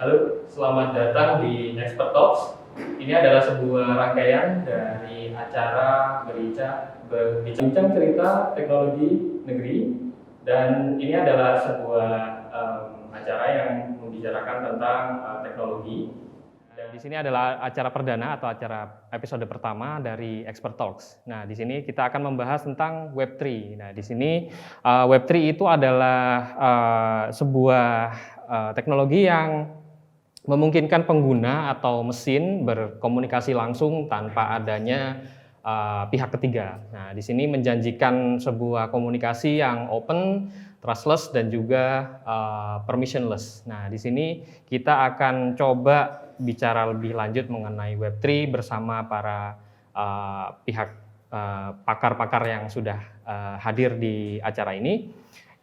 Halo, selamat datang di Expert Talks. Ini adalah sebuah rangkaian dari acara berbincang cerita teknologi negeri, dan ini adalah sebuah acara yang membicarakan tentang teknologi. Dan di sini adalah acara perdana atau acara episode pertama dari Expert Talks. Nah, di sini kita akan membahas tentang Web3. Nah, di sini Web3 itu adalah sebuah teknologi yang memungkinkan pengguna atau mesin berkomunikasi langsung tanpa adanya pihak ketiga. Nah, di sini menjanjikan sebuah komunikasi yang open, trustless, dan juga permissionless. Nah, di sini kita akan coba bicara lebih lanjut mengenai Web3 bersama para pihak pakar-pakar yang sudah hadir di acara ini.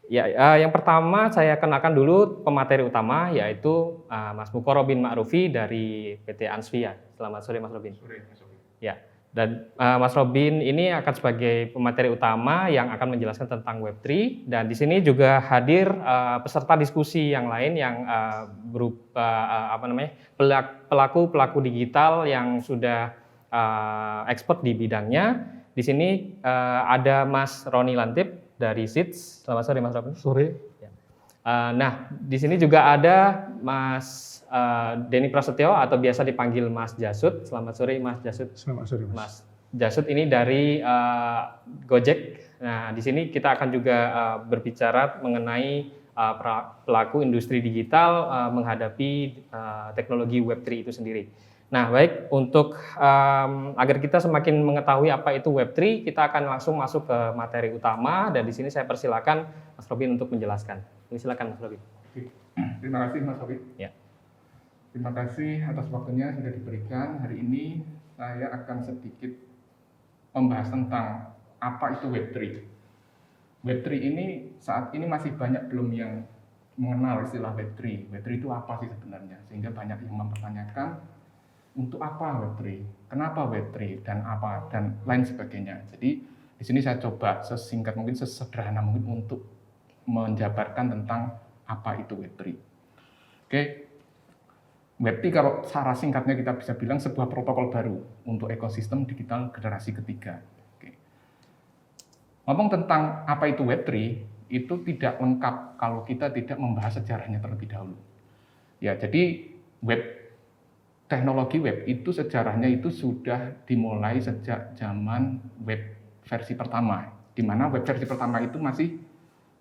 Ya, yang pertama saya kenalkan dulu pemateri utama, yaitu Mas Mukoro bin Ma'rufi dari PT Ansvia. Selamat sore Mas Robin. Sore, Mas Robin. Ya, dan Mas Robin ini akan sebagai pemateri utama yang akan menjelaskan tentang Web3, dan di sini juga hadir peserta diskusi yang lain yang berupa pelaku digital yang sudah expert di bidangnya. Di sini ada Mas Roni Lantip dari SIDS. Selamat sore Mas Robin. Sore. Ya. Nah, di sini juga ada Mas Denny Prasetyo atau biasa dipanggil Mas Jasud. Selamat sore Mas Jasud. Selamat sore Mas. Mas Jasud ini dari Gojek. Nah, di sini kita akan juga berbicara mengenai pelaku industri digital menghadapi teknologi Web3 itu sendiri. Nah, baik, untuk agar kita semakin mengetahui apa itu Web3, kita akan langsung masuk ke materi utama, dan di sini saya persilakan Mas Robin untuk menjelaskan. Silakan Mas Robin. Terima kasih Mas Robin. Ya. Terima kasih atas waktunya sudah diberikan. Hari ini saya akan sedikit membahas tentang apa itu Web3. Web3 ini saat ini masih banyak belum yang mengenal istilah Web3. Web3 itu apa sih sebenarnya? Sehingga banyak yang mempertanyakan untuk apa Web3, kenapa Web3, dan apa, dan lain sebagainya. Jadi di sini saya coba sesingkat mungkin, sesederhana mungkin untuk menjabarkan tentang apa itu Web3. Oke, Web3 kalau secara singkatnya kita bisa bilang sebuah protokol baru untuk ekosistem digital generasi ketiga. Oke. Ngomong tentang apa itu Web3, itu tidak lengkap kalau kita tidak membahas sejarahnya terlebih dahulu. Ya, jadi teknologi web itu sejarahnya itu sudah dimulai sejak zaman web versi pertama, di mana web versi pertama itu masih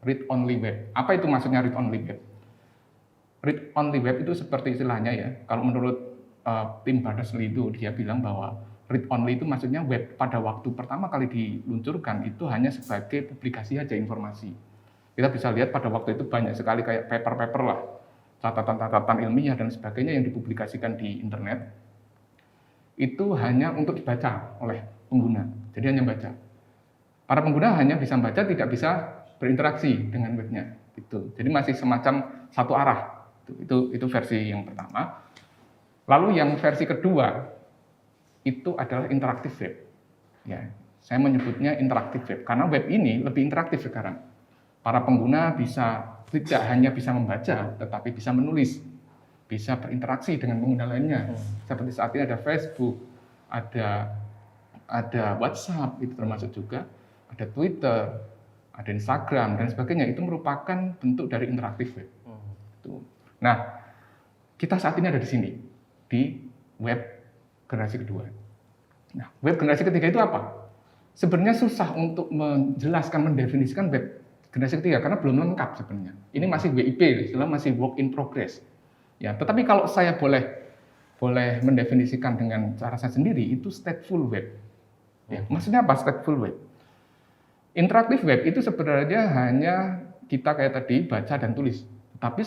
read only web. Apa itu maksudnya read only web? Read only web itu seperti istilahnya ya, kalau menurut Tim Berners-Lee itu dia bilang bahwa read only itu maksudnya web pada waktu pertama kali diluncurkan itu hanya sebagai publikasi aja informasi. Kita bisa lihat pada waktu itu banyak sekali kayak paper-paper lah, catatan-catatan ilmiah dan sebagainya yang dipublikasikan di internet, itu hanya untuk dibaca oleh pengguna. Jadi hanya baca. Para pengguna hanya bisa baca, tidak bisa berinteraksi dengan webnya. Gitu. Jadi masih semacam satu arah. Itu versi yang pertama. Lalu yang versi kedua itu adalah interaktif web. Ya, saya menyebutnya interaktif web karena web ini lebih interaktif sekarang. Para pengguna tidak hanya bisa membaca, tetapi bisa menulis, bisa berinteraksi dengan pengguna lainnya. Seperti saat ini ada Facebook, ada WhatsApp, itu termasuk juga, ada Twitter, ada Instagram, dan sebagainya. Itu merupakan bentuk dari interaktif web. Nah, kita saat ini ada di sini, di web generasi kedua. Nah, web generasi ketiga itu apa? Sebenarnya susah untuk menjelaskan, mendefinisikan web generasi ketiga karena belum lengkap sebenarnya. Ini masih WIP, istilah masih work in progress. Ya, tetapi kalau saya boleh mendefinisikan dengan cara saya sendiri, itu stateful web. Ya, maksudnya apa stateful web? Interaktif web itu sebenarnya hanya kita kayak tadi baca dan tulis. Tapi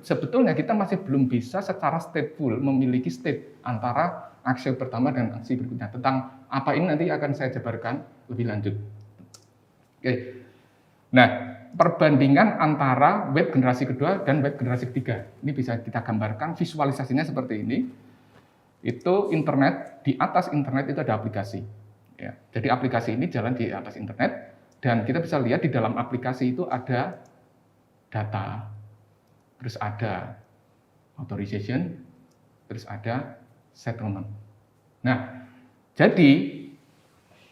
sebetulnya kita masih belum bisa secara stateful memiliki state antara aksi pertama dan aksi berikutnya. Tentang apa ini nanti akan saya jabarkan lebih lanjut. Oke. Nah, perbandingan antara web generasi kedua dan web generasi ketiga. Ini bisa kita gambarkan visualisasinya seperti ini. Itu internet, di atas internet itu ada aplikasi. Ya, jadi aplikasi ini jalan di atas internet, dan kita bisa lihat di dalam aplikasi itu ada data, terus ada authorization, terus ada settlement. Nah, jadi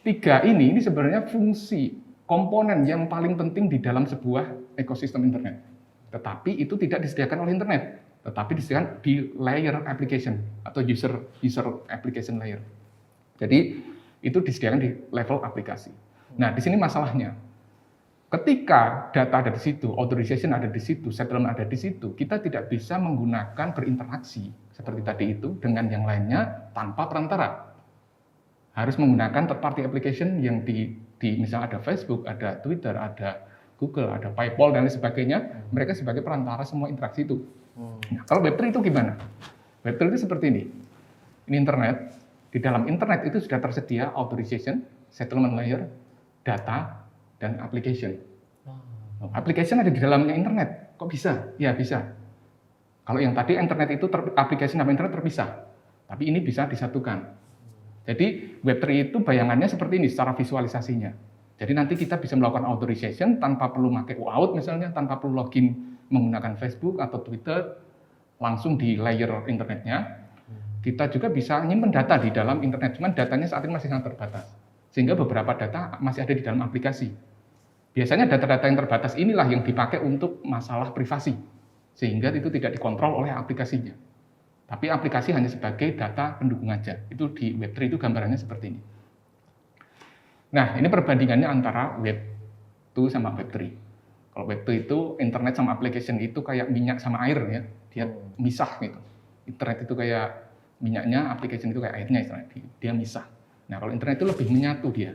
3 ini sebenarnya fungsi komponen yang paling penting di dalam sebuah ekosistem internet. Tetapi itu tidak disediakan oleh internet, tetapi disediakan di layer application atau user application layer. Jadi itu disediakan di level aplikasi. Nah, di sini masalahnya. Ketika data ada di situ, authorization ada di situ, settlement ada di situ, kita tidak bisa menggunakan berinteraksi seperti tadi itu dengan yang lainnya tanpa perantara. Harus menggunakan third party application yang di misalnya ada Facebook, ada Twitter, ada Google, ada PayPal dan lain sebagainya, mereka sebagai perantara semua interaksi itu. Nah, kalau Web3 itu gimana? Web3 itu seperti ini. Ini internet. Di dalam internet itu sudah tersedia authorization, settlement layer, data, dan application. Application ada di dalamnya internet. Kok bisa? Ya bisa. Kalau yang tadi internet itu application sama internet terpisah. Tapi ini bisa disatukan. Jadi Web3 itu bayangannya seperti ini secara visualisasinya. Jadi nanti kita bisa melakukan authorization tanpa perlu pakai OAuth misalnya, tanpa perlu login menggunakan Facebook atau Twitter, langsung di layer internetnya. Kita juga bisa nyimpen data di dalam internet, cuman datanya saat ini masih sangat terbatas. Sehingga beberapa data masih ada di dalam aplikasi. Biasanya data-data yang terbatas inilah yang dipakai untuk masalah privasi, sehingga itu tidak dikontrol oleh aplikasinya. Tapi aplikasi hanya sebagai data pendukung aja. Itu di Web3 itu gambarannya seperti ini. Nah, ini perbandingannya antara Web2 sama Web3. Kalau Web2 itu internet sama application itu kayak minyak sama air ya, dia misah gitu. Internet itu kayak minyaknya, application itu kayak airnya istilahnya, dia misah. Nah, kalau internet itu lebih menyatu dia.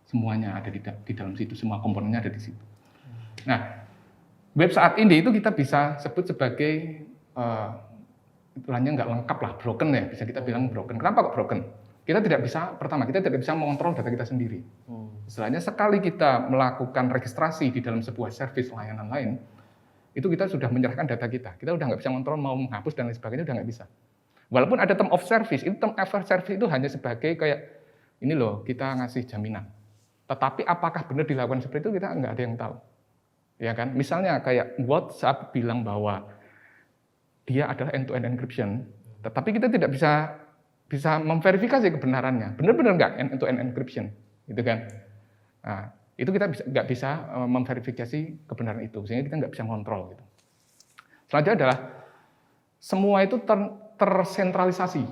Semuanya ada di dalam situ, semua komponennya ada di situ. Nah, web saat ini itu kita bisa sebut sebagai istilahnya nggak lengkap lah, broken ya, bisa kita bilang broken. Kenapa kok broken? Kita tidak bisa, pertama kita tidak bisa mengontrol data kita sendiri. Istilahnya sekali kita melakukan registrasi di dalam sebuah service layanan lain, itu kita sudah menyerahkan data kita. Kita udah nggak bisa mengontrol, mau menghapus dan lain sebagainya udah nggak bisa. Walaupun ada term of service, itu term of service itu hanya sebagai kayak ini loh, kita ngasih jaminan. Tetapi apakah benar dilakukan seperti itu kita nggak ada yang tahu. Ya kan? Misalnya kayak WhatsApp bilang bahwa dia adalah end-to-end encryption, tetapi kita tidak bisa memverifikasi kebenarannya. Benar-benar nggak end-to-end encryption, gitu kan? Nah, itu kita nggak bisa memverifikasi kebenaran itu, sehingga kita nggak bisa kontrol. Gitu. Selanjutnya adalah semua itu tersentralisasi.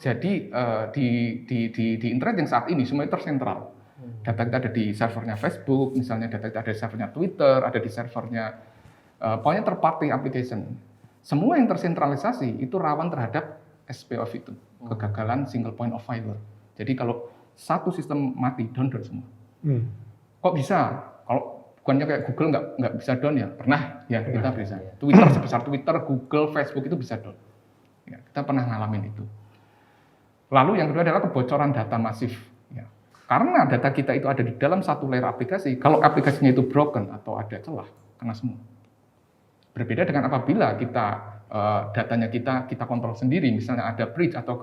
Jadi di internet yang saat ini semua itu tersentral. Data kita ada di servernya Facebook, misalnya data kita ada di servernya Twitter, ada di servernya pokoknya third party application. Semua yang tersentralisasi itu rawan terhadap SPOF itu, kegagalan single point of failure. Jadi kalau satu sistem mati, down semua. Kok bisa? Kalau bukannya kayak Google nggak bisa down ya? Pernah ya kita bisa. Twitter sebesar Twitter, Google, Facebook itu bisa down. Ya, kita pernah ngalamin itu. Lalu yang kedua adalah kebocoran data masif. Ya. Karena data kita itu ada di dalam satu layer aplikasi, kalau aplikasinya itu broken atau ada celah, kena semua. Berbeda dengan apabila kita datanya kita kontrol sendiri, misalnya ada breach atau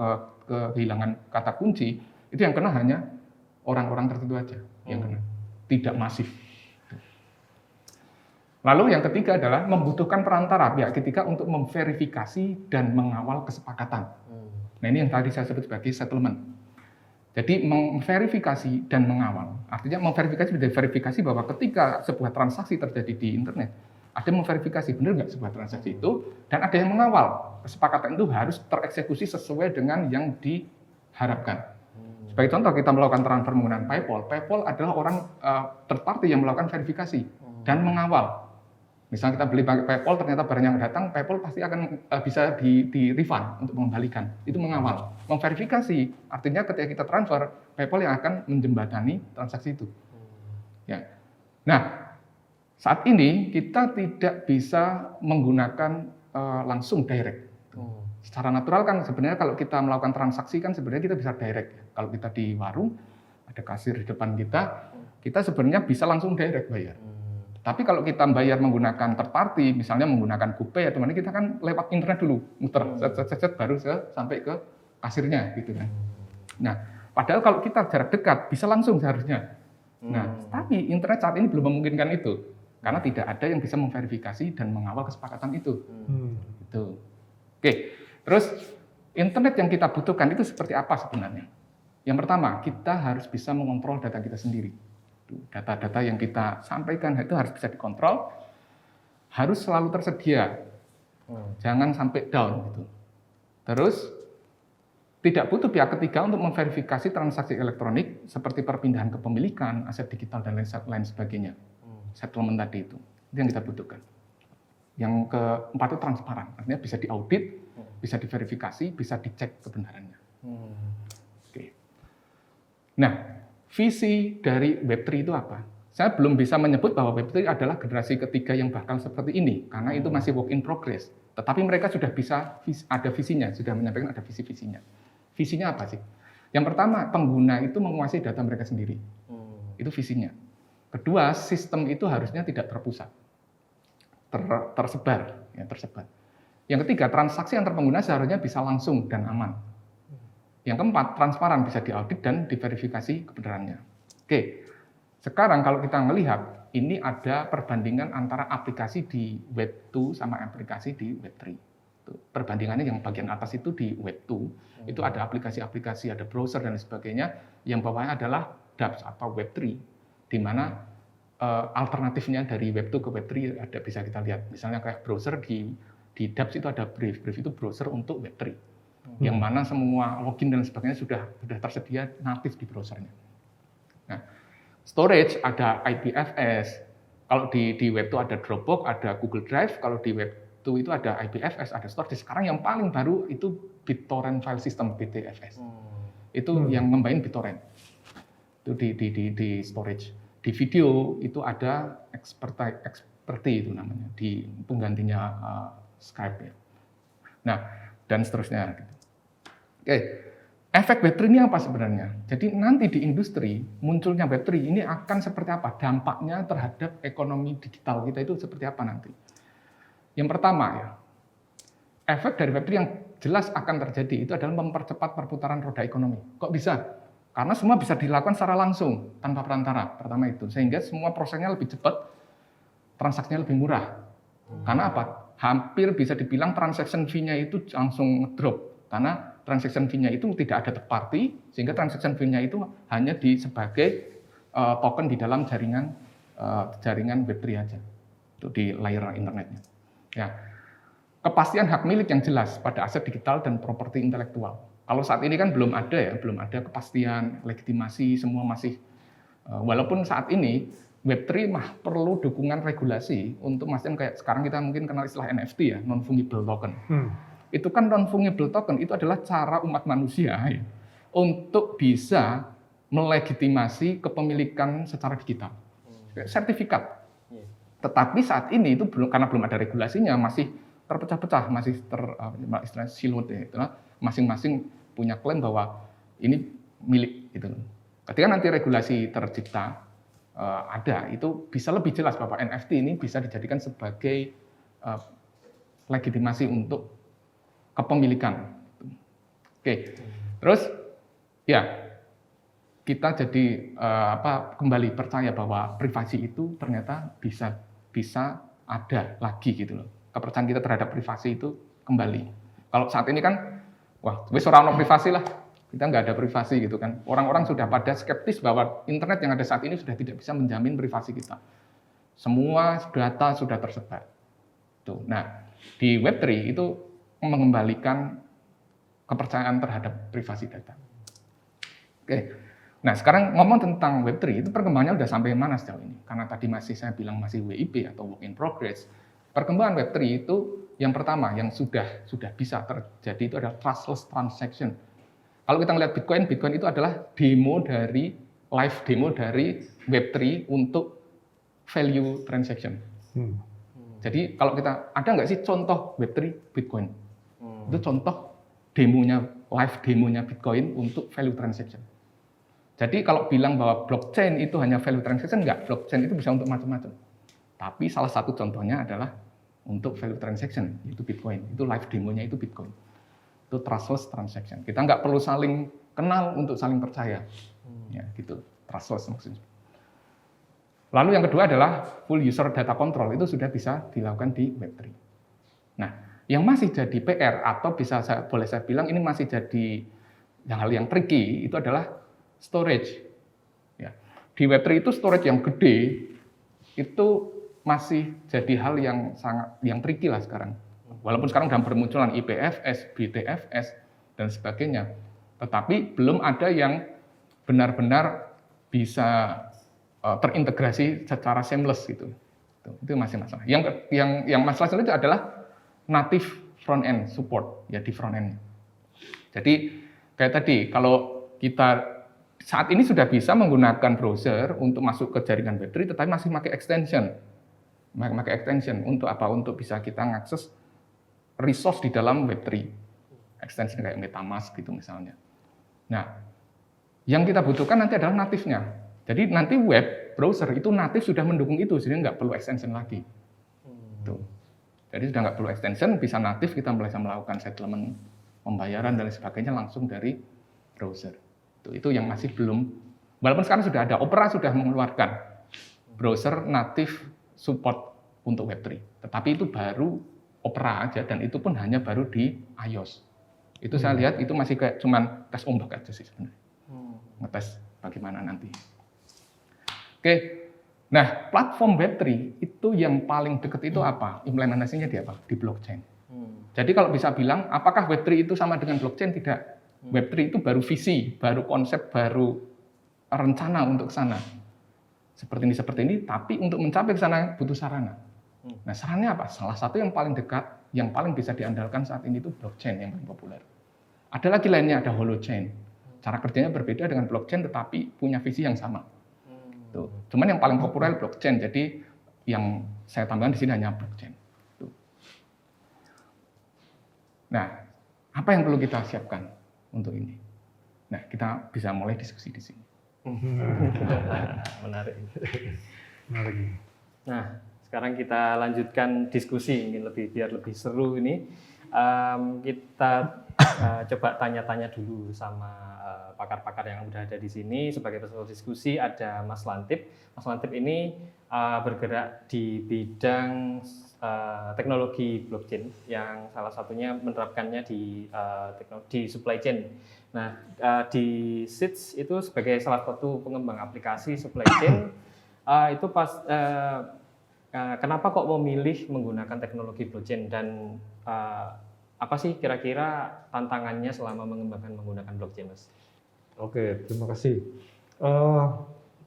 kehilangan kata kunci, itu yang kena hanya orang-orang tertentu aja yang kena, tidak masif. Lalu yang ketiga adalah membutuhkan perantara pihak ketiga untuk memverifikasi dan mengawal kesepakatan. Nah ini yang tadi saya sebut sebagai settlement. Jadi memverifikasi dan mengawal. Artinya memverifikasi dan verifikasi bahwa ketika sebuah transaksi terjadi di internet, ada yang memverifikasi benar nggak sebuah transaksi itu, dan ada yang mengawal. Kesepakatan itu harus tereksekusi sesuai dengan yang diharapkan. Sebagai contoh, kita melakukan transfer menggunakan PayPal. PayPal adalah orang third party yang melakukan verifikasi dan mengawal. Misalnya kita beli pakai PayPal, ternyata barang yang datang, PayPal pasti akan bisa di-refund untuk mengembalikan. Itu mengawal. Memverifikasi, artinya ketika kita transfer, PayPal yang akan menjembatani transaksi itu. Ya. Nah, saat ini kita tidak bisa menggunakan langsung direct. Secara natural kan sebenarnya kalau kita melakukan transaksi kan sebenarnya kita bisa direct. Kalau kita di warung, ada kasir di depan kita sebenarnya bisa langsung direct bayar. Tapi kalau kita bayar menggunakan third party, misalnya menggunakan GoPay atau mana, kita kan lewat internet dulu, muter, set baru sampai ke kasirnya, gitu kan. Nah, padahal kalau kita jarak dekat bisa langsung seharusnya. Nah, tapi internet saat ini belum memungkinkan itu. Karena tidak ada yang bisa memverifikasi dan mengawal kesepakatan itu. Gitu. Oke, terus internet yang kita butuhkan itu seperti apa sebenarnya? Yang pertama, kita harus bisa mengontrol data kita sendiri. Data-data yang kita sampaikan itu harus bisa dikontrol, harus selalu tersedia, jangan sampai down. Gitu. Terus, tidak butuh pihak ketiga untuk memverifikasi transaksi elektronik seperti perpindahan kepemilikan, aset digital, dan lain sebagainya. Settlement tadi itu yang kita butuhkan. Yang keempat itu transparan, artinya bisa diaudit, bisa diverifikasi, bisa dicek kebenarannya. Oke. Nah, visi dari Web3 itu apa? Saya belum bisa menyebut bahwa Web3 adalah generasi ketiga yang bakal seperti ini, karena itu masih work in progress. Tetapi mereka sudah bisa ada visinya, sudah menyampaikan ada visi-visinya. Visinya apa sih? Yang pertama, pengguna itu menguasai data mereka sendiri. Itu visinya. Kedua, sistem itu harusnya tidak terpusat, tersebar. Yang ketiga, transaksi antar pengguna seharusnya bisa langsung dan aman. Yang keempat, transparan, bisa diaudit dan diverifikasi kebenarannya. Oke, sekarang kalau kita melihat, ini ada perbandingan antara aplikasi di Web 2 sama aplikasi di Web 3. Perbandingannya yang bagian atas itu di Web 2, itu ada aplikasi-aplikasi, ada browser dan sebagainya, yang bawahnya adalah dApps atau Web 3. Di mana alternatifnya dari Web 2 ke Web 3 ada, bisa kita lihat. Misalnya kayak browser di dApps itu ada Brave. Brave itu browser untuk Web 3. Yang mana semua login dan sebagainya sudah tersedia natif di browsernya. Nah, storage ada IPFS. Kalau di Web 2 ada Dropbox, ada Google Drive. Kalau di Web 2 itu ada IPFS, ada storage. Sekarang yang paling baru itu BitTorrent File System, BTFS. Itu yang ngembain BitTorrent. Itu di storage. Di video itu ada Experti itu namanya, di penggantinya Skype ya. Nah, dan seterusnya. Oke, efek Web3 ini apa sebenarnya? Jadi nanti di industri munculnya Web3 ini akan seperti apa? Dampaknya terhadap ekonomi digital kita itu seperti apa nanti? Yang pertama ya, efek dari Web3 yang jelas akan terjadi itu adalah mempercepat perputaran roda ekonomi. Kok bisa? Karena semua bisa dilakukan secara langsung, tanpa perantara, pertama itu. Sehingga semua prosesnya lebih cepat, transaksinya lebih murah. Karena apa? Hampir bisa dibilang transaction fee-nya itu langsung drop. Karena transaction fee-nya itu tidak ada third party, sehingga transaction fee-nya itu hanya sebagai token di dalam jaringan Web3 aja. Itu di layer internetnya. Ya. Kepastian hak milik yang jelas pada aset digital dan properti intelektual. Kalau saat ini kan belum ada kepastian, legitimasi, semua masih, walaupun saat ini Web3 perlu dukungan regulasi untuk memastikan kayak sekarang kita mungkin kenal istilah NFT ya, non-fungible token. Itu kan non-fungible token, itu adalah cara umat manusia ya, untuk bisa melegitimasi kepemilikan secara digital, sertifikat. Tetapi saat ini itu karena belum ada regulasinya, masih terpecah-pecah, masih istilahnya siloed ya, masing-masing punya klaim bahwa ini milik gitu. Ketika nanti regulasi tercipta ada, itu bisa lebih jelas bahwa NFT ini bisa dijadikan sebagai legitimasi untuk kepemilikan. Oke. Terus ya kita jadi kembali percaya bahwa privasi itu ternyata bisa ada lagi gitu loh. Kepercayaan kita terhadap privasi itu kembali. Kalau saat ini kan, wah, wis ora ono privasi lah, kita nggak ada privasi gitu kan. Orang-orang sudah pada skeptis bahwa internet yang ada saat ini sudah tidak bisa menjamin privasi kita. Semua data sudah tersebar. Tuh. Nah, di Web3 itu mengembalikan kepercayaan terhadap privasi data. Oke. Nah, sekarang ngomong tentang Web3 itu perkembangannya udah sampai mana sejauh ini? Karena tadi saya bilang masih WIP atau work in progress. Perkembangan Web3 itu yang pertama yang sudah bisa terjadi itu adalah trustless transaction. Kalau kita melihat Bitcoin itu adalah live demo dari Web3 untuk value transaction. Jadi kalau kita ada nggak sih contoh Web3 Bitcoin? Itu contoh live demonya Bitcoin untuk value transaction. Jadi kalau bilang bahwa blockchain itu hanya value transaction, enggak, blockchain itu bisa untuk macam-macam. Tapi salah satu contohnya adalah untuk value transaction, itu Bitcoin. Itu live demonya itu Bitcoin. Itu trustless transaction. Kita nggak perlu saling kenal untuk saling percaya. Ya, gitu. Trustless maksudnya. Lalu yang kedua adalah full user data control, itu sudah bisa dilakukan di Web3. Nah, yang masih jadi PR atau boleh saya bilang ini masih jadi hal yang tricky itu adalah storage. Ya. Di Web3 itu storage yang gede itu masih jadi hal yang tricky lah sekarang. Walaupun sekarang dalam bermunculan IPFS, BTFS dan sebagainya, tetapi belum ada yang benar-benar bisa terintegrasi secara seamless gitu. Itu masih masalah. Yang masalah itu adalah native front end support ya di front end. Jadi kayak tadi kalau kita saat ini sudah bisa menggunakan browser untuk masuk ke jaringan Web3 tetapi masih pakai extension. Pakai extension untuk apa? Untuk bisa kita mengakses resource di dalam Web3. Extension kayak MetaMask gitu misalnya. Nah, yang kita butuhkan nanti adalah native-nya. Jadi nanti web browser itu natif sudah mendukung itu, sehingga nggak perlu extension lagi. Tuh. Jadi sudah nggak perlu extension, bisa natif kita bisa melakukan settlement pembayaran dan sebagainya langsung dari browser. Itu yang masih belum. Walaupun sekarang sudah ada, Opera sudah mengeluarkan browser natif support untuk Web3. Tetapi itu baru Opera aja dan itu pun hanya baru di iOS. Itu saya lihat itu masih kayak cuman tes ombak aja sih sebenarnya. Ngetes bagaimana nanti. Oke, nah platform Web3 itu yang paling dekat itu apa? Implementasinya di apa? Di blockchain. Jadi kalau bisa bilang, apakah Web3 itu sama dengan blockchain? Tidak. Web3 itu baru visi, baru konsep, baru rencana untuk ke sana. Seperti ini, tapi untuk mencapai ke sana butuh sarana. Nah sarananya apa? Salah satu yang paling dekat, yang paling bisa diandalkan saat ini itu blockchain yang paling populer. Ada lagi lainnya, ada holochain. Cara kerjanya berbeda dengan blockchain, tetapi punya visi yang sama. Tuh. Cuman yang paling populer blockchain, jadi yang saya tambahkan di sini hanya blockchain. Tuh. Nah, apa yang perlu kita siapkan untuk ini? Nah, kita bisa mulai diskusi di sini. Menarik. Nah, sekarang kita lanjutkan diskusi, ingin biar lebih seru ini. Kita coba tanya-tanya dulu sama pakar-pakar yang udah ada di sini. Sebagai peserta diskusi ada Mas Lantip. Mas Lantip ini bergerak di bidang teknologi blockchain yang salah satunya menerapkannya di supply chain. Nah, di SITS itu sebagai salah satu pengembang aplikasi supply chain itu kenapa kok memilih menggunakan teknologi blockchain dan apa sih kira-kira tantangannya selama menggunakan blockchain, Mas? Oke, terima kasih.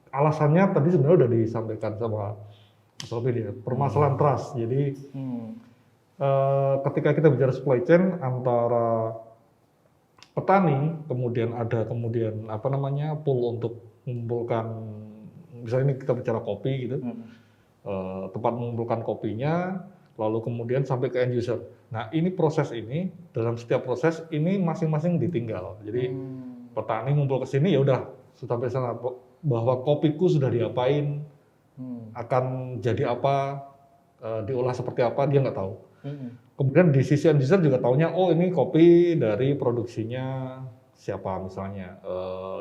Alasannya tadi sebenarnya udah disampaikan sama Mas Robin ya, permasalahan trust. Jadi ketika kita bicara supply chain antara petani, kemudian ada pool untuk mengumpulkan, misalnya ini kita bicara kopi gitu, tempat mengumpulkan kopinya, lalu kemudian sampai ke end user. Nah ini proses ini, dalam setiap proses ini masing-masing ditinggal. Jadi petani ngumpul ke sini ya udah sampai sana bahwa kopiku sudah diapain, akan jadi apa, diolah seperti apa dia nggak tahu. Kemudian di sisi end user juga taunya oh ini kopi dari produksinya siapa misalnya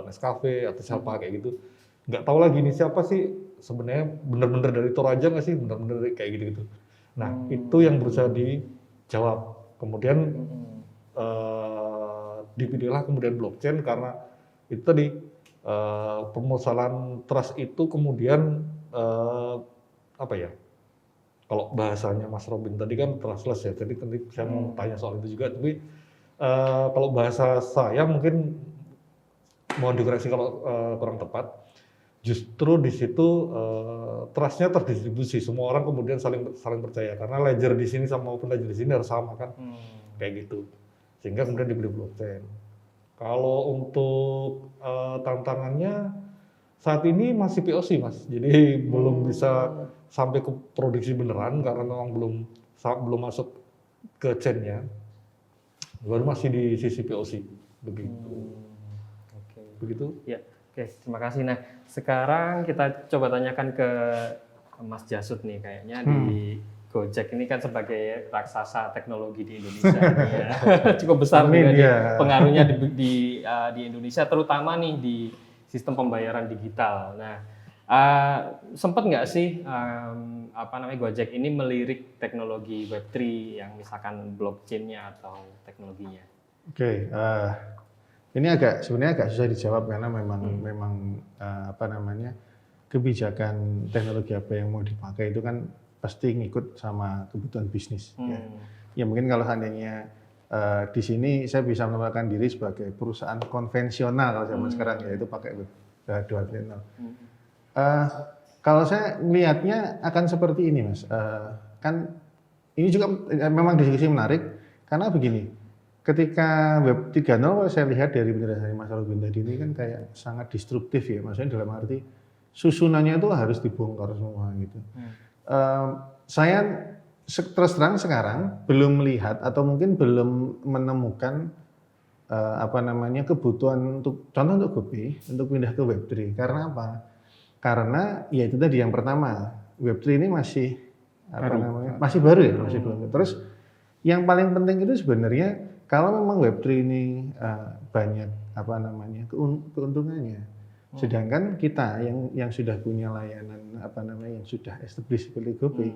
Nescafe atau siapa kayak gitu. Nggak tahu lagi ini siapa sih sebenarnya benar-benar dari Toraja nggak sih benar-benar kayak gitu-gitu. Nah itu yang berusaha dijawab. Kemudian dipilihlah kemudian blockchain karena itu tadi permasalahan trust itu kemudian apa ya? Kalau bahasanya Mas Robin tadi kan trustless ya. Jadi tadi saya mau tanya soal itu juga. Tapi kalau bahasa saya mungkin mohon dikoreksi kalau kurang tepat. Justru di situ trustnya terdistribusi. Semua orang kemudian saling percaya karena ledger di sini sama open ledger di sini harus sama kan, kayak gitu. Sehingga kemudian dibeli blockchain. Kalau untuk tantangannya saat ini masih POC Mas, jadi belum bisa sampai ke produksi beneran karena memang belum masuk ke chain-nya. Baru masih di sisi POC begitu. Begitu? Ya. Oke, terima kasih. Nah, sekarang kita coba tanyakan ke Mas Jasud nih, kayaknya di Gojek ini kan sebagai raksasa teknologi di Indonesia, ya. Cukup besar nih pengaruhnya di Indonesia, terutama nih di sistem pembayaran digital. Nah, Sempet nggak sih Gojek ini melirik teknologi Web3 yang misalkan blockchain-nya atau teknologinya? Oke, ini sebenarnya agak susah dijawab karena memang kebijakan teknologi apa yang mau dipakai itu kan pasti ngikut sama kebutuhan bisnis. Ya mungkin kalau seandainya di sini saya bisa menempatkan diri sebagai perusahaan konvensional kalau zaman sekarang, yaitu pakai Web 2.0. Kalau saya melihatnya akan seperti ini, Mas. Kan ini juga memang diskusi menarik karena begini. Ketika Web 3.0 saya lihat dari penjelasan Mas Robin tadi ini kan kayak sangat destruktif ya. Maksudnya dalam arti susunannya itu harus dibongkar semua gitu. Saya terus terang sekarang belum melihat atau mungkin belum menemukan kebutuhan untuk contoh untuk GoPay untuk pindah ke Web3. Karena apa? Karena ya itu tadi yang pertama, Web3 ini masih masih baru ya, masih belum. Terus yang paling penting itu sebenarnya kalau memang Web3 ini banyak keuntungannya. Sedangkan kita yang sudah punya layanan yang sudah established seperti GoPay,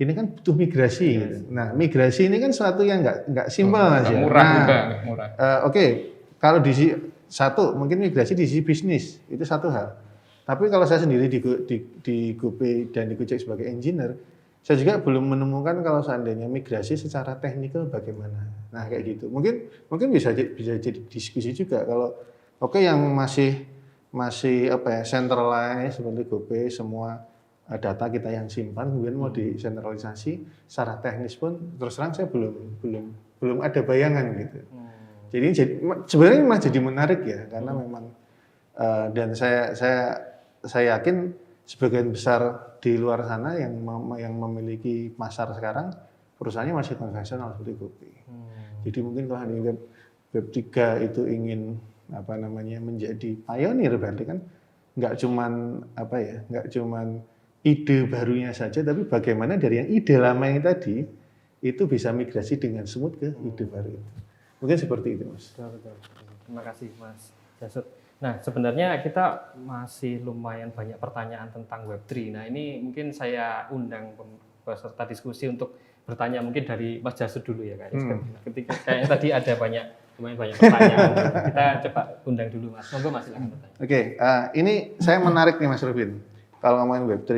ini kan butuh migrasi. Gitu. Nah, migrasi ini kan suatu yang nggak simpel Mas ya. Murah juga, murah. Oke, kalau di satu mungkin migrasi di sisi bisnis itu satu hal. Tapi kalau saya sendiri di GoPay dan di Gojek sebagai engineer, saya juga belum menemukan kalau seandainya migrasi secara teknikal bagaimana. Nah kayak gitu. Mungkin bisa jadi diskusi juga kalau yang masih centralized seperti GoPay, semua data kita yang simpan kemudian mau disentralisasi secara teknis pun terus terang saya belum ada bayangan gitu. Jadi sebenarnya masih jadi menarik ya karena memang dan saya yakin sebagian besar di luar sana yang memiliki pasar sekarang perusahaannya masih konvensional seperti GoPay. Jadi mungkin kalau Web 3 itu ingin menjadi pionir berarti kan nggak cuman ide barunya saja, tapi bagaimana dari yang ide lama yang tadi itu bisa migrasi dengan smooth ke ide baru itu. Mungkin seperti itu, Mas. Betul. Terima kasih, Mas Jasud. Nah, sebenarnya kita masih lumayan banyak pertanyaan tentang Web3. Nah, ini mungkin saya undang peserta diskusi untuk bertanya mungkin dari Mas Jasud dulu ya, ketika kayaknya tadi ada lumayan banyak pertanyaan. Kita coba undang dulu, Mas. Monggo Mas, silakan bertanya. Oke, ini saya menarik nih Mas Robin. Kalau ngomongin Web3,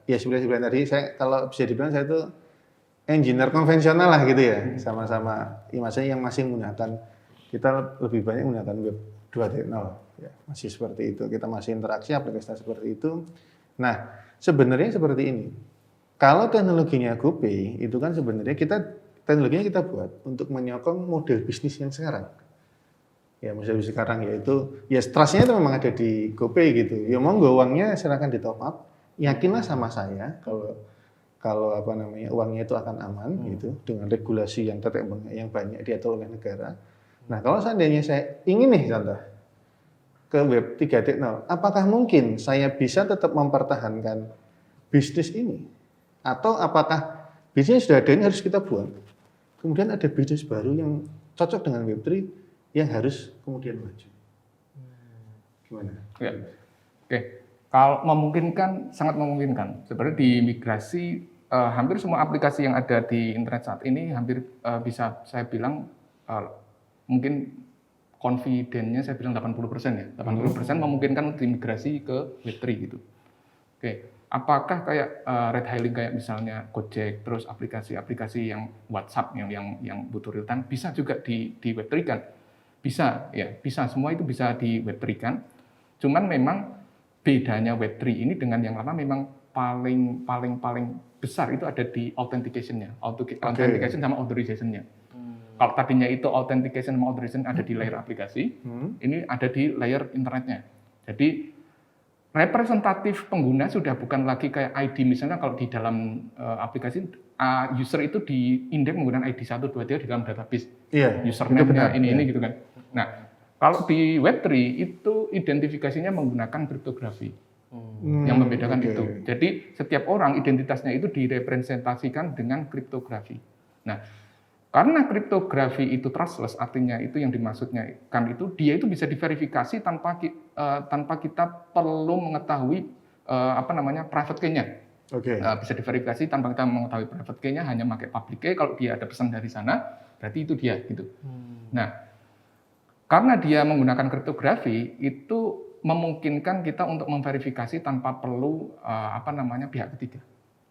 ya sebenarnya tadi kalau bisa dibilang saya itu engineer konvensional lah gitu ya, sama-sama. Maksudnya yang masih menggunakan, kita lebih banyak menggunakan Web 2.0 ya, masih seperti itu. Kita masih interaksi aplikasi seperti itu. Nah, sebenarnya seperti ini. Kalau teknologinya GoPay itu kan sebenarnya teknologinya kita buat untuk menyokong model bisnis yang sekarang. Ya, model bisnis sekarang yaitu ya trust-nya itu memang ada di GoPay gitu. Ya monggo uangnya silakan di top up. Yakinlah sama saya kalau uangnya itu akan aman gitu dengan regulasi yang banyak diatur oleh negara. Nah, kalau seandainya saya ingin nih contoh ke Web 3.0, apakah mungkin saya bisa tetap mempertahankan bisnis ini? Atau apakah bisnis sudah ada ini harus kita buang? Kemudian ada bisnis baru yang cocok dengan Web 3 yang harus kemudian maju. Gimana? Ya. Oke, kalau memungkinkan, sangat memungkinkan. Sebenarnya di migrasi, hampir semua aplikasi yang ada di internet saat ini hampir bisa saya bilang mungkin confident-nya saya bilang 80% ya. 80% memungkinkan untuk dimigrasi ke Web3 gitu. Oke, apakah kayak ride hailing kayak misalnya Gojek, terus aplikasi-aplikasi yang WhatsApp yang butuh real time bisa juga di Web3 kan? Bisa ya, bisa, semua itu bisa di Web3 kan. Cuman memang bedanya Web3 ini dengan yang lama memang paling besar itu ada di authentication-nya. Authentication sama authorization-nya. Kalau tadinya itu authentication sama authorization ada di layer aplikasi, ini ada di layer internetnya. Jadi representatif pengguna sudah bukan lagi kayak ID, misalnya kalau di dalam aplikasi user itu diindeks menggunakan ID 1, 2, 3 di dalam database. Iya, username-nya ini gitu kan. Nah, kalau di Web3 itu identifikasinya menggunakan kriptografi. Yang membedakan itu. Jadi setiap orang identitasnya itu direpresentasikan dengan kriptografi. Nah, karena kriptografi itu trustless, artinya itu yang dimaksudnya kan itu dia itu bisa diverifikasi tanpa kita perlu mengetahui private key-nya. Oke. Bisa diverifikasi tanpa kita mengetahui private key-nya, hanya pakai public key. Kalau dia ada pesan dari sana, berarti itu dia gitu. Nah, karena dia menggunakan kriptografi, itu memungkinkan kita untuk memverifikasi tanpa perlu pihak ketiga.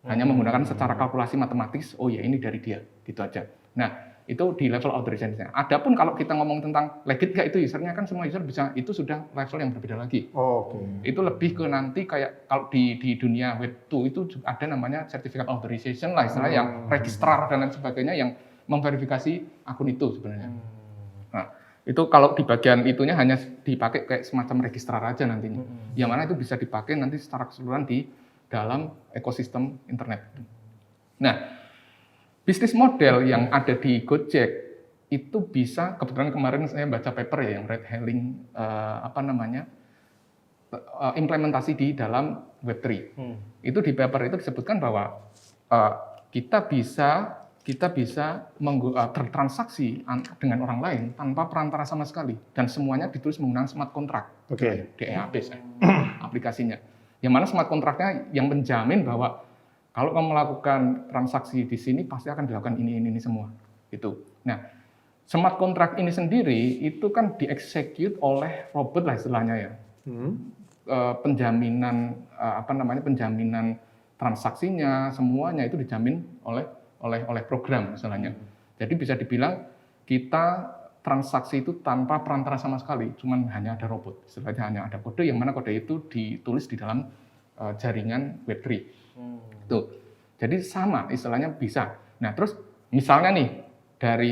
Hanya menggunakan secara kalkulasi matematis, oh ya ini dari dia, gitu aja. Nah, itu di level authorization-nya. Adapun kalau kita ngomong tentang legit nggak, itu usernya kan semua user bisa, itu sudah level yang berbeda lagi. Oke. Itu lebih ke nanti kayak kalau di dunia Web 2 itu juga ada namanya certificate authorization lah, istilah yang registrar dan lain sebagainya yang memverifikasi akun itu sebenarnya. Nah, itu kalau di bagian itunya hanya dipakai kayak semacam registrar aja nantinya. Yang mana itu bisa dipakai nanti secara keseluruhan di dalam ekosistem internet. Nah, bisnis model yang ada di Gojek itu bisa, kebetulan kemarin saya baca paper ya yang ride hailing implementasi di dalam Web3. Itu di paper itu disebutkan bahwa kita bisa bertransaksi dengan orang lain tanpa perantara sama sekali, dan semuanya ditulis menggunakan smart contract. Oke. DEAP aplikasinya. Yang mana smart contract-nya yang menjamin bahwa kalau kamu melakukan transaksi di sini pasti akan dilakukan ini semua. Gitu. Nah, smart contract ini sendiri itu kan dieksekut oleh robot lah istilahnya ya. Penjaminan penjaminan transaksinya semuanya itu dijamin oleh program misalnya. Jadi bisa dibilang kita transaksi itu tanpa perantara sama sekali, cuman hanya ada robot. Istilahnya hanya ada kode, yang mana kode itu ditulis di dalam jaringan Web3. Tuh. Jadi sama istilahnya bisa. Nah, terus misalnya nih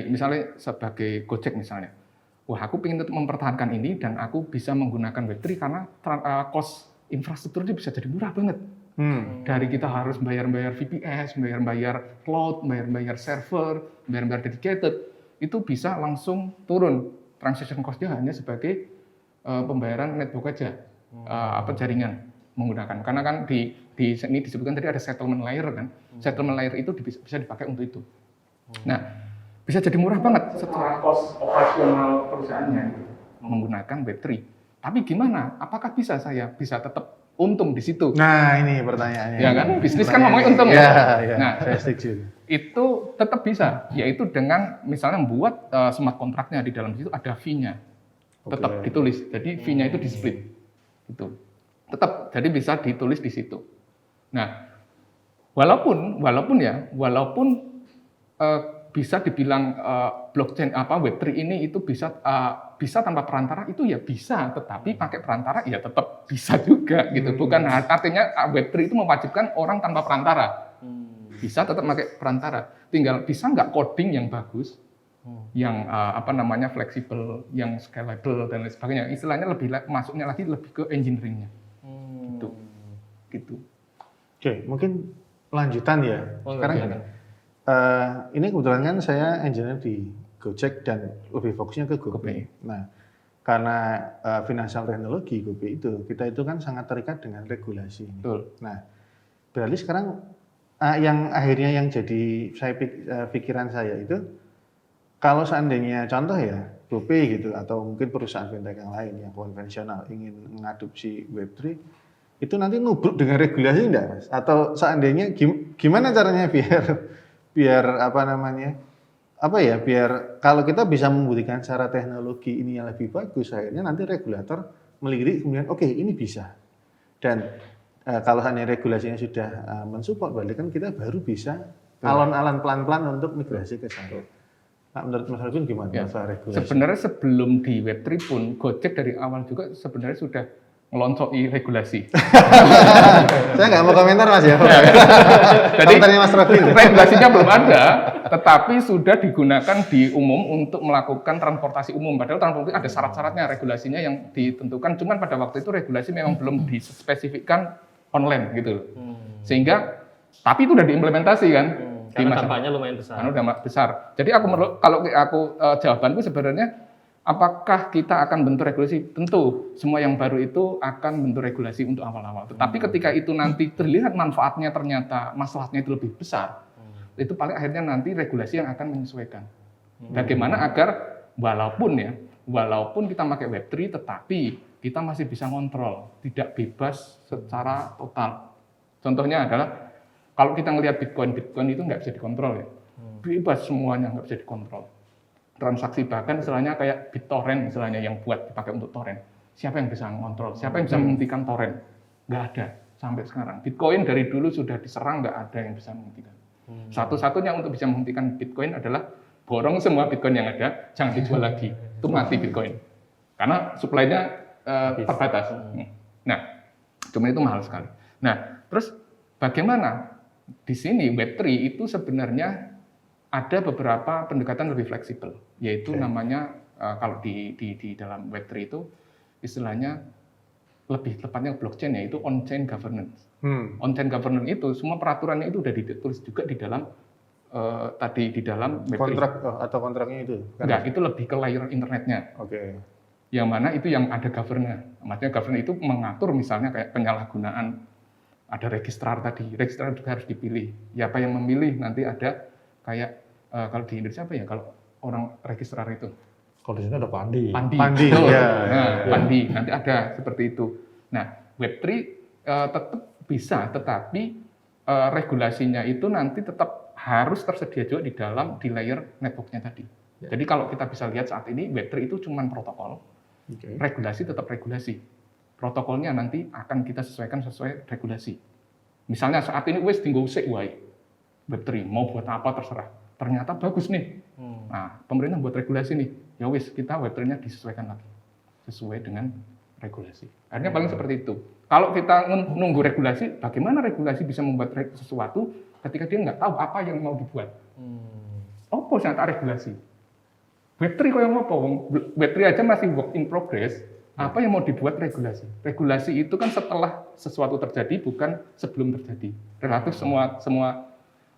misalnya sebagai Gojek misalnya. Wah, aku ingin tetap mempertahankan ini dan aku bisa menggunakan Web3 karena cost infrastruktur itu bisa jadi murah banget. Dari kita harus bayar VPS, bayar cloud, bayar server, bayar dedicated, itu bisa langsung turun. Transaction cost-nya hanya sebagai pembayaran network aja, jaringan menggunakan. Karena kan di sini disebutkan tadi ada settlement layer kan. Settlement layer itu bisa dipakai untuk itu. Nah, bisa jadi murah banget secara cost operasional perusahaannya menggunakan Web3. Tapi gimana? Apakah bisa tetap untung di situ? Nah, ini pertanyaannya. Ya kan, bisnis kan ngomongin untung ya. Nah, saya setuju. Itu tetap bisa, yaitu dengan misalnya membuat smart contract-nya di dalam situ ada fee-nya. Tetap ditulis. Jadi fee-nya itu di-split. Gitu. Tetap, jadi bisa ditulis di situ. Nah, walaupun bisa dibilang blockchain Web3 ini itu bisa tanpa perantara, itu ya bisa, tetapi pakai perantara ya tetap bisa juga gitu. Bukan artinya Web3 itu mewajibkan orang tanpa perantara. Bisa tetap pakai perantara. Tinggal bisa nggak coding yang bagus, yang fleksibel, yang scalable dan lain sebagainya. Istilahnya masuknya lagi lebih ke engineering-nya. Gitu. Oke, mungkin lanjutan ya. Sekarang ini kebetulan kan saya engineer di Gojek dan lebih fokusnya ke GoPay. Nah, karena financial teknologi GoPay kita itu kan sangat terikat dengan regulasi. Betul. Nah, berarti sekarang yang akhirnya yang jadi pikiran saya itu, kalau seandainya contoh ya GoPay gitu atau mungkin perusahaan fintech yang lain yang konvensional ingin mengadopsi Web3, itu nanti nubruk dengan regulasi enggak, Mas? Atau seandainya gimana caranya biar kalau kita bisa membuktikan secara teknologi ini yang lebih bagus, akhirnya nanti regulator melirik kemudian oke, ini bisa. Dan kalau hanya regulasinya sudah mensupport, berarti kan kita baru bisa alon-alon pelan-pelan untuk migrasi ke sana. Nah, menurut Mas Arvin gimana masalah regulasi? Sebenarnya sebelum di Web3 pun, Gojek dari awal juga sebenarnya sudah ngeloncoi regulasi. Saya nggak mau komentar Mas ya. Jadi Mas regulasinya belum ada, tetapi sudah digunakan di umum untuk melakukan transportasi umum. Padahal transportasi ada syarat-syaratnya, regulasinya yang ditentukan. Cuman pada waktu itu regulasi memang belum dispesifikkan online gitu. Sehingga, tapi itu udah diimplementasi kan. Karena dampaknya lumayan besar. Karena dampak besar. Jadi jawabanku sebenarnya, apakah kita akan bentuk regulasi? Tentu, semua yang baru itu akan bentuk regulasi untuk awal-awal. Tetapi ketika itu nanti terlihat manfaatnya ternyata masalahnya itu lebih besar, itu paling akhirnya nanti regulasi yang akan menyesuaikan. Bagaimana agar walaupun kita pakai Web3, tetapi kita masih bisa ngontrol, tidak bebas secara total. Contohnya adalah kalau kita ngelihat Bitcoin itu nggak bisa dikontrol ya, bebas semuanya nggak bisa dikontrol. Transaksi bahkan istilahnya kayak BitTorrent istilahnya yang buat dipakai untuk torrent. Siapa yang bisa mengontrol? Siapa yang bisa menghentikan torrent? Nggak ada sampai sekarang. Bitcoin dari dulu sudah diserang, nggak ada yang bisa menghentikan. Satu-satunya untuk bisa menghentikan Bitcoin adalah borong semua Bitcoin yang ada, jangan dijual lagi. Itu mati Bitcoin. Karena supply-nya terbatas. Nah, cuma itu mahal sekali. Nah, terus bagaimana? Di sini Web3 itu sebenarnya ada beberapa pendekatan lebih fleksibel, yaitu namanya kalau di dalam Web3 itu istilahnya lebih tepatnya blockchain, yaitu on-chain governance. On-chain governance itu semua peraturannya itu sudah ditulis juga di dalam tadi di dalam Web3. Kontrak atau kontraknya itu? Enggak, itu lebih ke layer internetnya. Oke. Yang mana itu yang ada governance. Maksudnya governance itu mengatur misalnya kayak penyalahgunaan, ada registrar tadi. Registrar juga harus dipilih. Ya apa yang memilih nanti ada kayak kalau di Indonesia apa ya kalau orang registrar itu? Kalau di sini ada Pandi. Pandi, betul. ya. Pandi, nanti ada seperti itu. Nah, Web3 tetap bisa, tetapi regulasinya itu nanti tetap harus tersedia juga di layer networknya tadi. Jadi kalau kita bisa lihat saat ini Web3 itu cuma protokol, regulasi tetap regulasi. Protokolnya nanti akan kita sesuaikan sesuai regulasi. Misalnya saat ini wes tinggal usik wae Web3 mau buat apa terserah. Ternyata bagus nih. Nah, pemerintah buat regulasi nih. Ya wes kita Web3-nya disesuaikan lagi sesuai dengan regulasi. Akhirnya paling seperti itu. Kalau kita nunggu regulasi, bagaimana regulasi bisa membuat sesuatu ketika dia nggak tahu apa yang mau dibuat? Apa ternyata regulasi? Web3 kok yang apa? Web3 aja masih work in progress. Apa yang mau dibuat regulasi? Regulasi itu kan setelah sesuatu terjadi, bukan sebelum terjadi. Relatif semua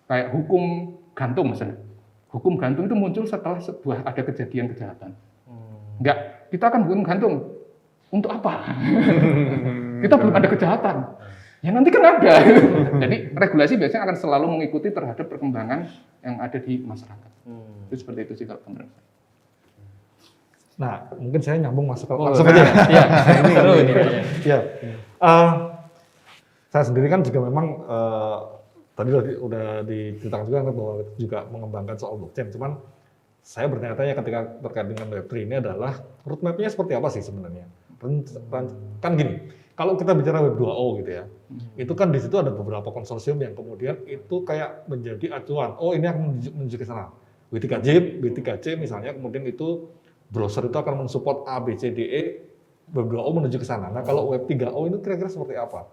kayak hukum gantung misalnya. Hukum gantung itu muncul setelah ada kejadian kejahatan. Enggak, kita akan hukum gantung. Untuk apa? Kita belum ada kejahatan. Ya nanti kan ada. Jadi regulasi biasanya akan selalu mengikuti terhadap perkembangan yang ada di masyarakat. Itu seperti itu sih kalau menurut saya. Nah, mungkin saya nyambung masuk ke langsung aja. Iya, seru ini. Ya, saya sendiri kan juga memang tadi udah diceritakan juga bahwa juga mengembangkan soal blockchain. Cuman saya bertanya-tanya ketika terkait dengan Web3 ini adalah roadmap-nya seperti apa sih sebenarnya? Kan gini, kalau kita bicara Web 2.0 gitu ya, itu kan di situ ada beberapa konsorsium yang kemudian itu kayak menjadi acuan. Oh ini akan menuju ke sana. W3C misalnya, kemudian itu browser itu akan mensupport A, B, C, D, E, Web 2.0 menuju ke sana. Nah kalau Web 3.0 itu kira-kira seperti apa?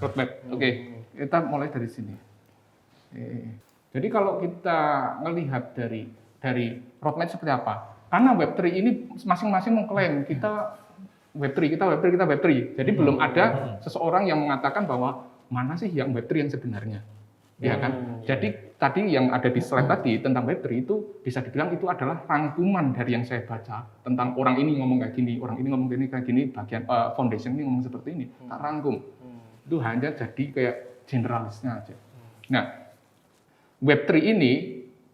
Roadmap, oke. Kita mulai dari sini. Jadi kalau kita melihat dari roadmap seperti apa, karena Web3 ini masing-masing mengklaim kita Web3. Jadi belum ada seseorang yang mengatakan bahwa mana sih yang Web3 yang sebenarnya. Ya kan? Jadi tadi yang ada di slide tadi tentang Web3 itu bisa dibilang itu adalah rangkuman dari yang saya baca tentang orang ini ngomong kayak gini, orang ini ngomong kayak gini, bagian foundation ini ngomong seperti ini. Tak rangkum. Itu hanya jadi kayak generalisnya aja. Nah, Web3 ini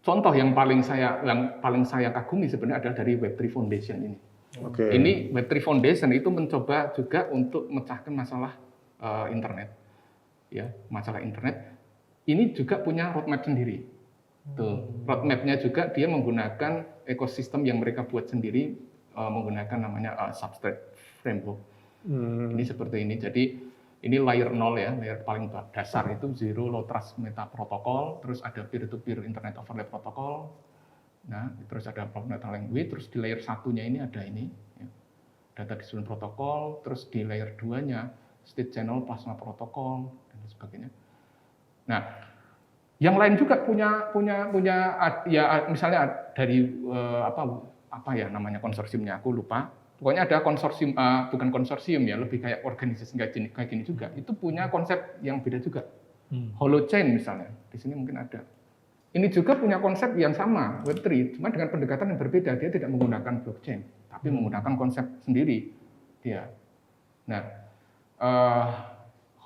contoh yang paling saya kagumi sebenarnya adalah dari Web3 Foundation ini. Ini Web3 Foundation itu mencoba juga untuk memecahkan masalah internet. Ya, masalah internet. Ini juga punya roadmap sendiri. Tuh, roadmap-nya juga dia menggunakan ekosistem yang mereka buat sendiri, menggunakan namanya Substrate Framework. Ini seperti ini. Jadi ini layer 0 ya, layer paling dasar itu Zero Low Trust Meta Protocol, terus ada peer-to-peer Internet Overlay Protocol, nah terus ada Proprietary Language, terus di layer 1-nya ini ada ini, ya, Data Distribution Protocol, terus di layer 2-nya State Channel Plasma Protocol, dan sebagainya. Nah, yang lain juga punya ya misalnya dari apa ya namanya konsorsiumnya, aku lupa. Pokoknya ada konsorsium, bukan konsorsium ya, lebih kayak organisasi kayak gini juga. Itu punya konsep yang beda juga. Holochain misalnya, di sini mungkin ada. Ini juga punya konsep yang sama, Web3, cuma dengan pendekatan yang berbeda. Dia tidak menggunakan blockchain, tapi menggunakan konsep sendiri. Dia. Nah,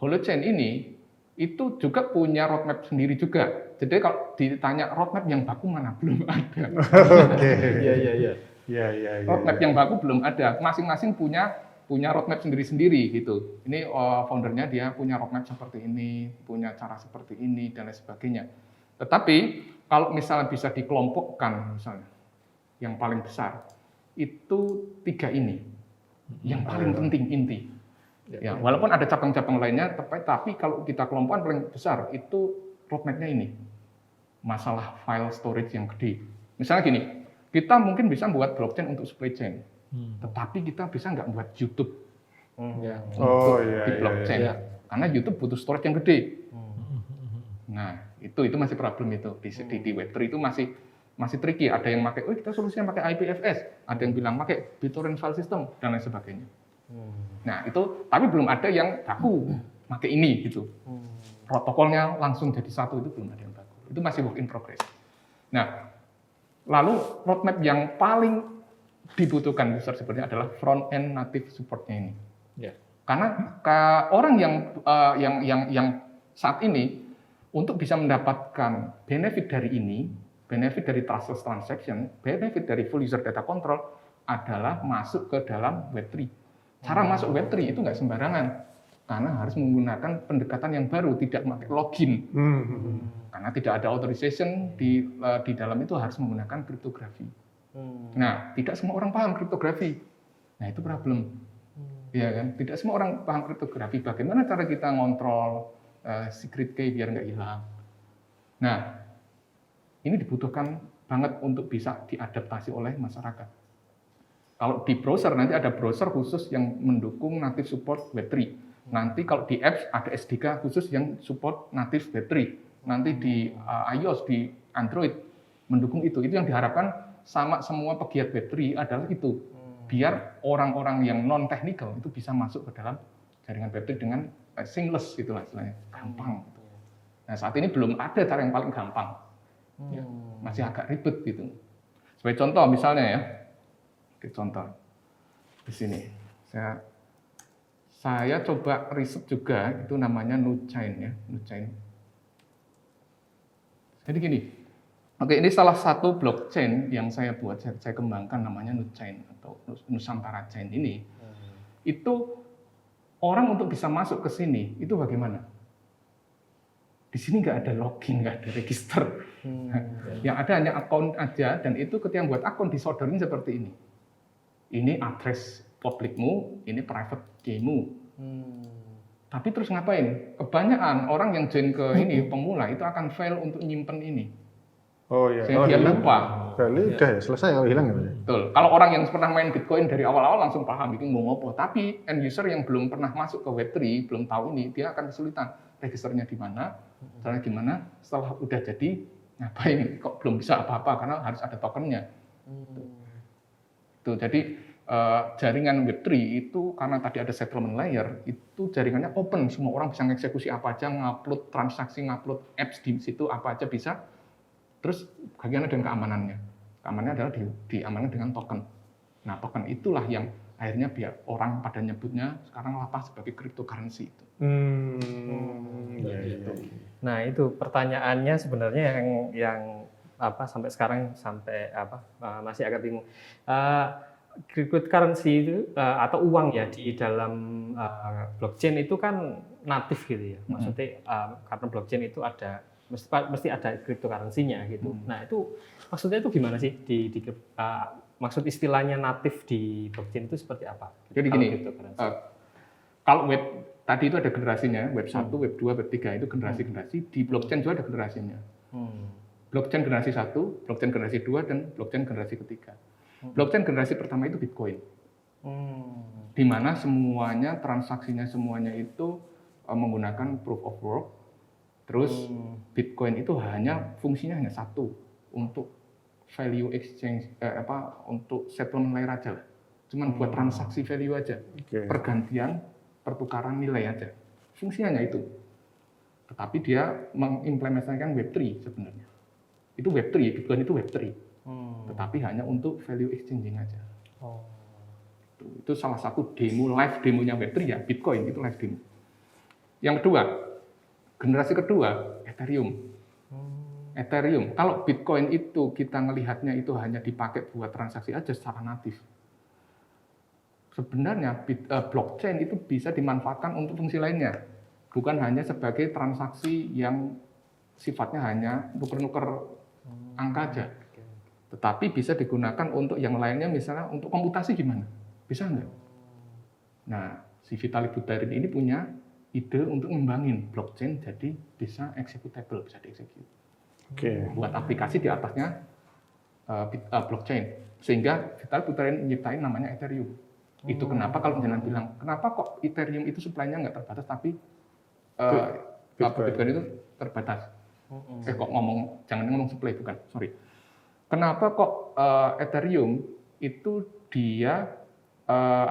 Holochain ini itu juga punya roadmap sendiri juga. Jadi kalau ditanya roadmap yang baku mana, belum ada. Iya. Roadmap yang baku belum ada. Masing-masing punya punya roadmap sendiri-sendiri gitu. Ini foundernya dia punya roadmap seperti ini, punya cara seperti ini dan lain sebagainya. Tetapi kalau misalnya bisa dikelompokkan misalnya, yang paling besar itu 3 ini, yang paling penting inti. Ya, walaupun ada cabang-cabang lainnya, tapi kalau kita kelompokkan paling besar itu roadmap-nya ini. Masalah file storage yang gede. Misalnya gini, kita mungkin bisa buat blockchain untuk supply chain, tetapi kita bisa nggak buat YouTube di blockchain, karena YouTube butuh storage yang gede. Nah, itu masih problem itu di Web3 itu masih tricky. Ada yang pakai, kita solusinya pakai IPFS, ada yang bilang pakai BitTorrent file system dan lain sebagainya. Nah, itu tapi belum ada yang baku pakai ini gitu. Protokolnya langsung jadi satu itu belum ada yang baku. Itu masih work in progress. Nah, lalu roadmap yang paling dibutuhkan user sebenarnya adalah front end native supportnya ini. Karena orang yang saat ini untuk bisa mendapatkan benefit dari ini, benefit dari trustless transaction, benefit dari full user data control adalah masuk ke dalam Web3. Cara masuk Web3 itu nggak sembarangan, karena harus menggunakan pendekatan yang baru, tidak pakai login. Karena tidak ada authorization di dalam itu harus menggunakan kriptografi. Nah, tidak semua orang paham kriptografi. Nah, itu problem. Ya kan? Tidak semua orang paham kriptografi. Bagaimana cara kita ngontrol secret key biar nggak hilang. Nah, ini dibutuhkan banget untuk bisa diadaptasi oleh masyarakat. Kalau di browser, nanti ada browser khusus yang mendukung native support Web3. Nanti kalau di apps, ada SDK khusus yang support native Web3. Nanti di iOS, di Android, mendukung itu. Itu yang diharapkan sama semua pegiat Web3 adalah itu. Biar orang-orang yang non-technical itu bisa masuk ke dalam jaringan Web3 dengan seamless, itulah istilahnya, gampang. Nah, saat ini belum ada cara yang paling gampang. Ya, masih agak ribet gitu. Sebagai contoh misalnya ya, contoh di sini saya coba riset juga, itu namanya Nuchain ya, Nuchain. Jadi gini, oke, ini salah satu blockchain yang saya buat, saya kembangkan namanya Nuchain atau Nusantara Chain ini. Itu orang untuk bisa masuk ke sini itu bagaimana? Di sini nggak ada login, nggak ada register. Yang ada hanya akun aja, dan itu ketika buat akun disodorin seperti ini. Ini address publikmu, ini private key-mu. Tapi terus ngapain? Kebanyakan orang yang join ke ini, pemula, itu akan fail untuk nyimpen ini. Sehingga dia lupa. Udah ya, selesai kalau hilang ya. Betul. Kalau orang yang pernah main Bitcoin dari awal-awal langsung paham, ini mau ngopo. Tapi end user yang belum pernah masuk ke Web3, belum tahu ini, dia akan kesulitan. Registernya di mana, caranya gimana, setelah udah jadi, ngapain, kok belum bisa apa-apa, karena harus ada tokennya. Tuh, jadi jaringan Web3 itu karena tadi ada settlement layer, itu jaringannya open, semua orang bisa mengeksekusi apa aja, ngupload transaksi, ngupload apps di situ apa aja bisa. Terus bagaimana dengan keamanannya? Keamanannya adalah diamankan dengan token. Nah, token itulah yang akhirnya biar orang pada nyebutnya sekarang apa sebagai cryptocurrency itu. Nah, itu pertanyaannya sebenarnya yang apa sampai sekarang masih agak bingung. Cryptocurrency itu atau uang ya di dalam blockchain itu kan natif gitu ya. Maksudnya karena blockchain itu ada mesti ada cryptocurrency-nya gitu. Nah, itu maksudnya itu gimana sih maksud istilahnya natif di blockchain itu seperti apa? Jadi gini, kalau web tadi itu ada generasinya, web 1, web 2, web 3 itu generasi-generasi, di blockchain juga ada generasinya. Blockchain generasi 1, blockchain generasi 2, dan blockchain generasi ketiga. Blockchain generasi pertama itu Bitcoin. Di mana semuanya, transaksinya semuanya itu menggunakan proof of work. Terus Bitcoin itu fungsinya hanya satu, untuk value exchange, untuk settlement layer aja lah. Cuman buat transaksi value aja, pergantian, pertukaran nilai aja. Fungsinya hanya itu. Tetapi dia mengimplementasikan Web3 sebenarnya. Itu Web3, Bitcoin itu Web3. Tetapi hanya untuk value exchanging aja. Itu salah satu live demonya Web3 ya, Bitcoin itu live demo. Yang kedua, generasi kedua, Ethereum. Ethereum, kalau Bitcoin itu kita ngelihatnya itu hanya dipakai buat transaksi aja secara natif. sebenarnya blockchain itu bisa dimanfaatkan untuk fungsi lainnya, bukan hanya sebagai transaksi yang sifatnya hanya nuker-nuker angka aja, tetapi bisa digunakan untuk yang lainnya, misalnya untuk komputasi gimana, bisa nggak? Nah, si Vitalik Buterin ini punya ide untuk ngembangin blockchain jadi bisa executable, bisa dieksekut. Buat aplikasi di atasnya blockchain, sehingga Vitalik Buterin nyiptain namanya Ethereum. Itu kenapa kalau jangan bilang, kenapa kok Ethereum itu supply-nya nggak terbatas, tapi Bitcoin itu terbatas. Kok jangan ngomong supply, bukan, sorry. Kenapa kok Ethereum itu dia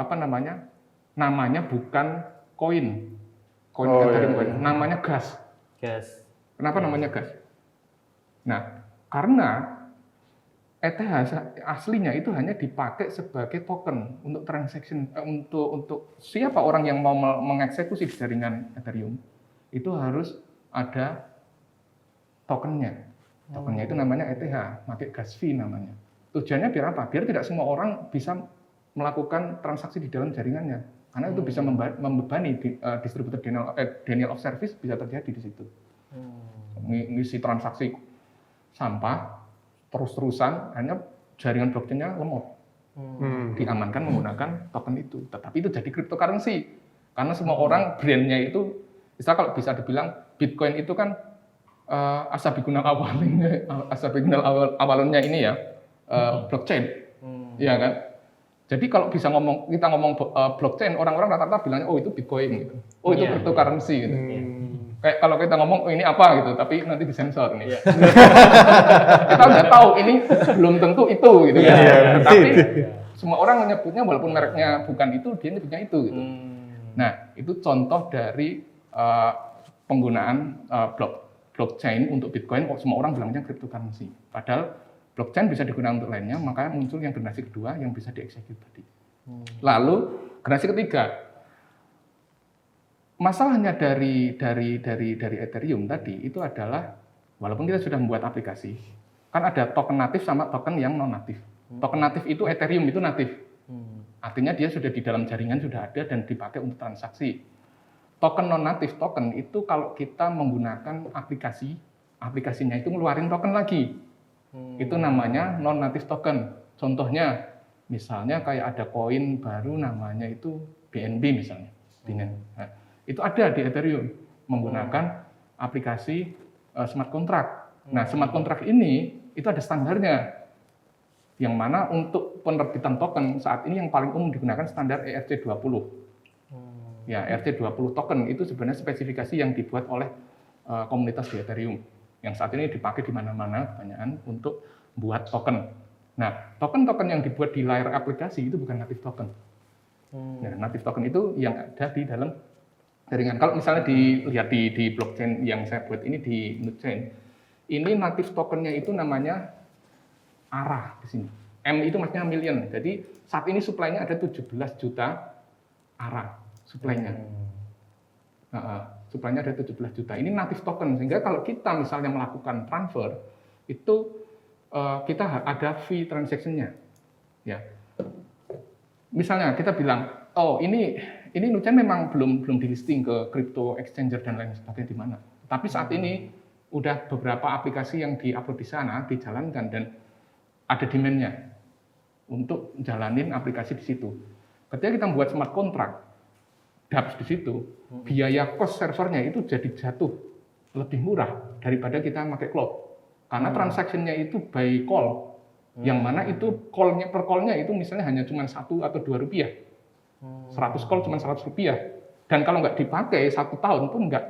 namanya bukan koin Ethereum coin, namanya gas. Kenapa namanya gas? Nah, karena ETH aslinya itu hanya dipakai sebagai token untuk transaction, untuk siapa orang yang mau mengeksekusi di jaringan Ethereum itu harus ada tokennya. Tokennya itu namanya ETH, pakai gas fee namanya. Tujuannya biar apa? Biar tidak semua orang bisa melakukan transaksi di dalam jaringannya, karena itu bisa membebani distributor denial of service bisa terjadi di situ. Ngisi transaksi sampah terus-terusan, hanya jaringan blockchain-nya lemot. Diamankan menggunakan token itu. Tetapi itu jadi cryptocurrency. Karena semua orang brandnya itu, bisa kalau bisa dibilang Bitcoin itu kan asabikuna awalnya ini ya, blockchain. Iya kan? Jadi kalau bisa kita ngomong blockchain, orang-orang rata-rata bilangnya, oh itu Bitcoin gitu. Oh itu cryptocurrency gitu. Kayak kalau kita ngomong oh, ini apa gitu, tapi nanti disensor nih. Kita udah tahu ini belum tentu itu gitu kan. Tapi semua orang menyebutnya walaupun mereknya bukan itu, dia nyebutnya itu gitu. Nah, itu contoh dari penggunaan blockchain untuk Bitcoin, kok semua orang bilangnya cryptocurrency. Padahal blockchain bisa digunakan untuk lainnya, makanya muncul yang generasi kedua yang bisa dieksekut tadi. Lalu generasi ketiga, masalahnya dari Ethereum tadi itu adalah, walaupun kita sudah membuat aplikasi, kan ada token natif sama token yang non natif. Token natif itu Ethereum itu natif, artinya dia sudah di dalam jaringan, sudah ada dan dipakai untuk transaksi. Token non natif token itu kalau kita menggunakan aplikasinya itu ngeluarin token lagi. Itu namanya non native token. Contohnya misalnya kayak ada koin baru namanya itu BNB misalnya. Nah, itu ada di Ethereum menggunakan aplikasi smart contract. Nah, smart contract ini itu ada standarnya. Yang mana untuk penerbitan token saat ini yang paling umum digunakan standar ERC20. Ya, ERC20 token itu sebenarnya spesifikasi yang dibuat oleh komunitas di Ethereum, yang saat ini dipakai di mana-mana kebanyakan untuk buat token. Nah, token-token yang dibuat di layer aplikasi itu bukan native token. Nah, native token itu yang ada di dalam jaringan. Kalau misalnya dilihat di blockchain yang saya buat ini di Nutchain, ini native tokennya itu namanya ARA di sini. M itu maksudnya million. Jadi saat ini supply-nya ada 17 juta ARA supply-nya. Supply-nya ada 17 juta. Ini native token, sehingga kalau kita misalnya melakukan transfer, itu kita ada fee transaction-nya. Ya. Misalnya kita bilang, oh ini Nutchain memang belum di listing ke crypto exchanger dan lain sebagainya di mana. Tapi saat ini udah beberapa aplikasi yang di-upload di sana, dijalankan dan ada demand-nya untuk jalanin aplikasi di situ. Ketika kita membuat smart contract, dApps di situ, biaya cost servernya itu jadi jatuh lebih murah daripada kita pakai cloud. Karena transaksinya itu by call, yang mana itu call-nya per call-nya itu misalnya hanya cuma 1 atau 2 rupiah. 100 call cuma 100 rupiah. Dan kalau nggak dipakai 1 tahun pun nggak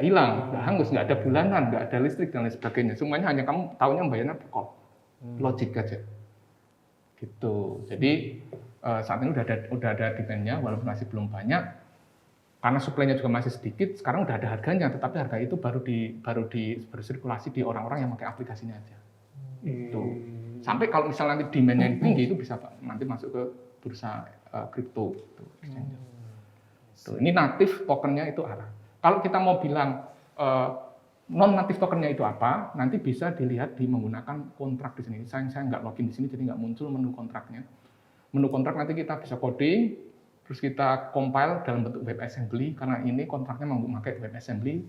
hilang, nggak hangus, nggak ada bulanan, nggak ada listrik dan lain sebagainya. Semuanya hanya kamu tahunya bayarnya per call. Logik aja. Gitu. Jadi saat ini udah ada demand-nya, walaupun masih belum banyak. Karena supply-nya juga masih sedikit, sekarang udah ada harganya, tetapi harga itu baru bersirkulasi di orang-orang yang pakai aplikasinya aja. Itu. Sampai kalau misalnya nanti demand-nya tinggi, itu bisa nanti masuk ke bursa kripto. Ini native token-nya itu ARA. Kalau kita mau bilang non-native token-nya itu apa, nanti bisa dilihat di menggunakan kontrak di sini. Saya nggak login di sini, jadi nggak muncul menu kontraknya. Menu kontrak nanti kita bisa coding, terus kita compile dalam bentuk WebAssembly, karena ini kontraknya memakai WebAssembly,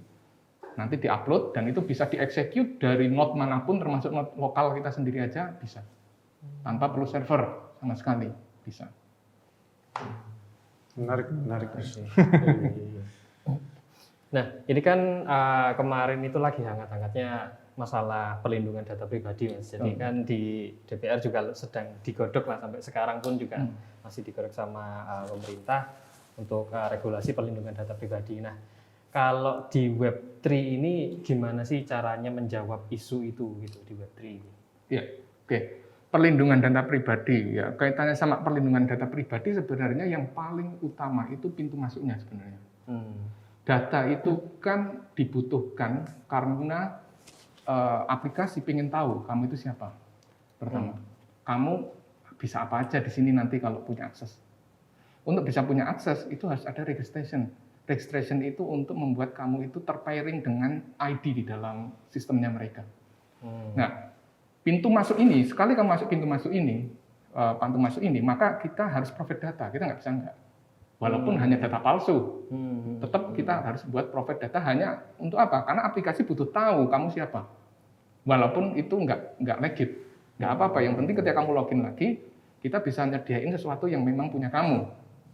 nanti diupload, dan itu bisa dieksekut dari node manapun, termasuk node lokal kita sendiri aja bisa. Tanpa perlu server sama sekali, bisa. Menarik. Nah, ini kan kemarin itu lagi hangat-hangatnya masalah perlindungan data pribadi, Mas. Jadi kan di DPR juga sedang digodok lah, sampai sekarang pun juga masih digodok sama pemerintah untuk regulasi perlindungan data pribadi. Nah, kalau di Web3 ini gimana sih caranya menjawab isu itu gitu di Web3? Ya, oke. Perlindungan data pribadi, ya kaitannya sama perlindungan data pribadi sebenarnya yang paling utama itu pintu masuknya sebenarnya. Data itu kan dibutuhkan karena aplikasi pengen tahu kamu itu siapa. Pertama, kamu bisa apa aja di sini nanti kalau punya akses. Untuk bisa punya akses itu harus ada registration. Registration itu untuk membuat kamu itu terpairing dengan ID di dalam sistemnya mereka. Nah, pintu masuk ini, sekali kamu masuk pintu masuk ini, maka kita harus provide data. Kita nggak bisa enggak. Walaupun hanya data palsu, tetap kita harus buat provide data hanya untuk apa? Karena aplikasi butuh tahu kamu siapa. Walaupun itu nggak legit, nggak apa-apa. Yang penting ketika kamu login lagi, kita bisa nyediain sesuatu yang memang punya kamu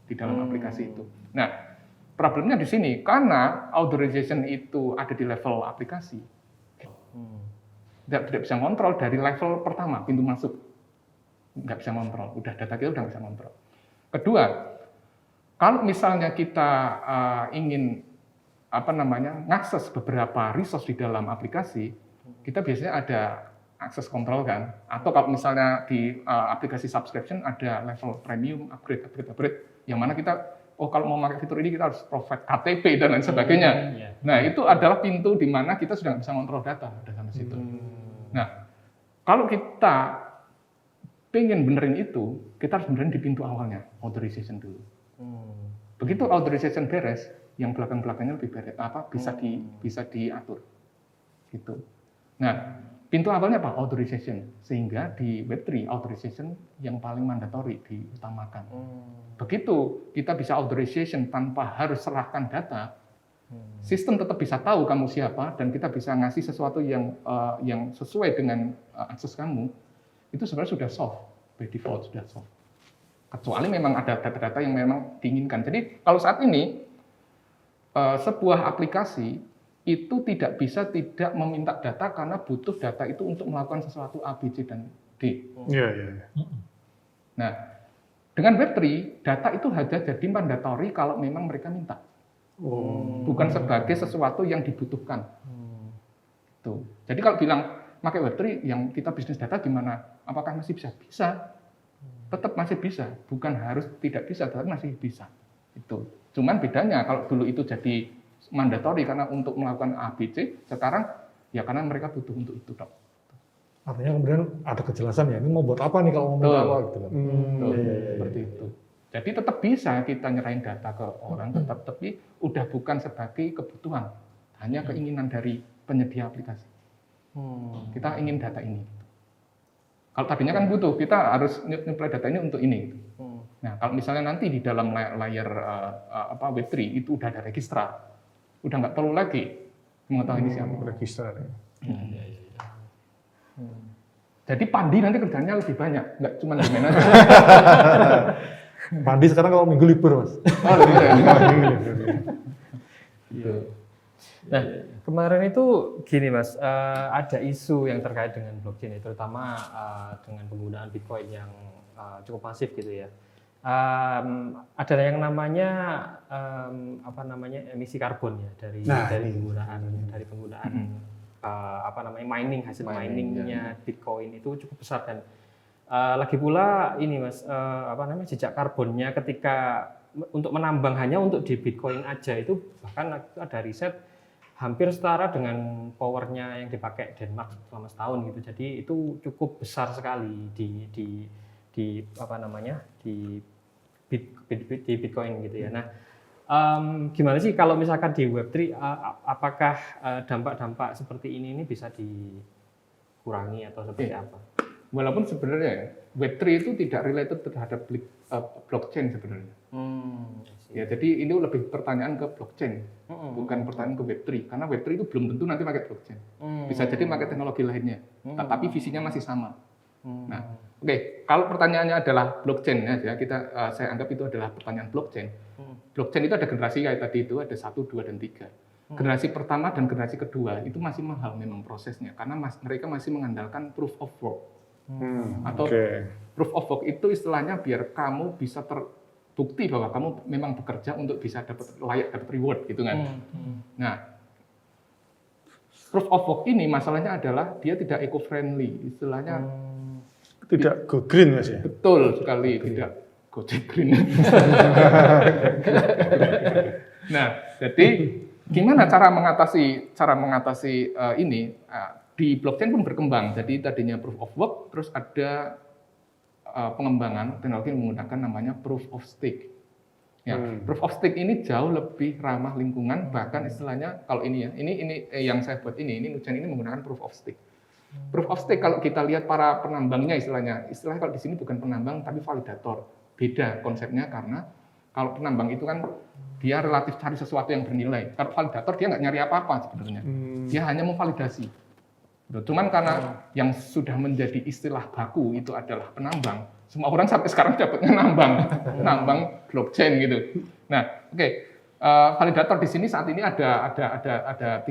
di dalam aplikasi itu. Nah, problemnya di sini karena authorization itu ada di level aplikasi, tidak bisa ngontrol dari level pertama pintu masuk, nggak bisa ngontrol. Udah data kita udah nggak bisa ngontrol. Kedua, kalau misalnya kita ingin ngakses beberapa resource di dalam aplikasi, kita biasanya ada akses kontrol kan, atau kalau misalnya di aplikasi subscription ada level premium, upgrade, yang mana kita kalau mau pakai fitur ini kita harus provide KTP dan lain sebagainya. Nah, itu adalah pintu di mana kita sudah nggak bisa kontrol data udah sampai situ. Nah, kalau kita pengen benerin itu, kita harus benerin di pintu awalnya, authorization dulu. Begitu authorization beres, yang belakang-belakangnya lebih beres, bisa diatur. Gitu. Nah, pintu awalnya apa? Authorization. Sehingga di Web3 authorization yang paling mandatori diutamakan. Begitu kita bisa authorization tanpa harus serahkan data, sistem tetap bisa tahu kamu siapa dan kita bisa ngasih sesuatu yang sesuai dengan akses kamu. Itu sebenarnya sudah soft, by default sudah soft. Kecuali memang ada data-data yang memang diinginkan. Jadi kalau saat ini sebuah aplikasi itu tidak bisa tidak meminta data karena butuh data itu untuk melakukan sesuatu A, B, C, dan D. Iya. Nah, dengan Web3, data itu hanya jadi mandatori kalau memang mereka minta. Bukan sebagai sesuatu yang dibutuhkan. Tuh. Jadi kalau bilang pakai Web3 yang kita bisnis data gimana? Apakah masih bisa? Bisa. Tetap masih bisa, bukan harus tidak bisa, tapi masih bisa. Itu. Cuman bedanya kalau dulu itu jadi mandatori karena untuk melakukan A, B, C, sekarang ya karena mereka butuh untuk itu, Dok. Artinya kemudian ada kejelasan ya, ini mau buat apa nih kalau mau minta apa gitu kan. Seperti itu. Jadi tetap bisa kita nyerahin data ke orang, tapi udah bukan sebagai kebutuhan, hanya keinginan dari penyedia aplikasi. Kita ingin data ini. Kalau tadinya kan butuh, kita harus nyuplai data ini untuk ini. Nah, kalau misalnya nanti di dalam layer Web3 itu udah ada registrar, udah nggak perlu lagi mengetahui ini siapa. Registrar ya. Jadi Pandi nanti kerjanya lebih banyak, nggak cuma di manajer. Pandi sekarang kalau minggu libur, Mas. Oh, lebih banyak. Nah, kemarin itu gini Mas, ada isu yang terkait dengan blockchain, terutama dengan penggunaan Bitcoin yang cukup masif gitu ya. Ada yang namanya emisi karbon ya dari penggunaan mining, hasil miningnya Bitcoin itu cukup besar dan lagi pula ini Mas jejak karbonnya ketika untuk menambang hanya untuk di Bitcoin aja itu bahkan ada riset hampir setara dengan powernya yang dipakai Denmark selama setahun gitu. Jadi itu cukup besar sekali di Bitcoin gitu ya. Nah, gimana sih kalau misalkan di Web3 apakah dampak-dampak seperti ini bisa dikurangi atau seperti apa? Walaupun sebenarnya Web3 itu tidak related terhadap blockchain sebenarnya. Ya, jadi ini lebih pertanyaan ke blockchain, bukan pertanyaan ke Web3. Karena Web3 itu belum tentu nanti pakai blockchain. Bisa jadi pakai teknologi lainnya, tapi visinya masih sama. Nah, oke, kalau pertanyaannya adalah blockchain ya, saya anggap itu adalah pertanyaan blockchain. Blockchain itu ada generasi kayak tadi itu, ada 1, 2, dan 3. Generasi pertama dan generasi kedua itu masih mahal memang prosesnya, karena mereka masih mengandalkan proof of work. Atau proof of work itu istilahnya biar kamu bisa terbukti bahwa kamu memang bekerja untuk bisa layak dapat reward gitu kan. Nah, proof of work ini masalahnya adalah dia tidak eco-friendly, istilahnya Tidak go green Mas ya? betul sekali, tidak Gojek Green. Nah, jadi gimana cara mengatasi ini? Di blockchain pun berkembang. Jadi tadinya proof of work, terus ada pengembangan teknologi yang menggunakan namanya proof of stake. Ya, proof of stake ini jauh lebih ramah lingkungan, bahkan istilahnya kalau ini ya, ini yang saya buat ini Nuchain ini menggunakan proof of stake. Proof of stake kalau kita lihat para penambangnya istilahnya kalau di sini bukan penambang tapi validator. Beda konsepnya karena kalau penambang itu kan dia relatif cari sesuatu yang bernilai. Kalau validator dia nggak nyari apa-apa sebenarnya. Dia hanya memvalidasi. Cuman karena yang sudah menjadi istilah baku itu adalah penambang. Semua orang sampai sekarang dapatnya nambang blockchain gitu. Nah, oke. Validator di sini saat ini ada 30,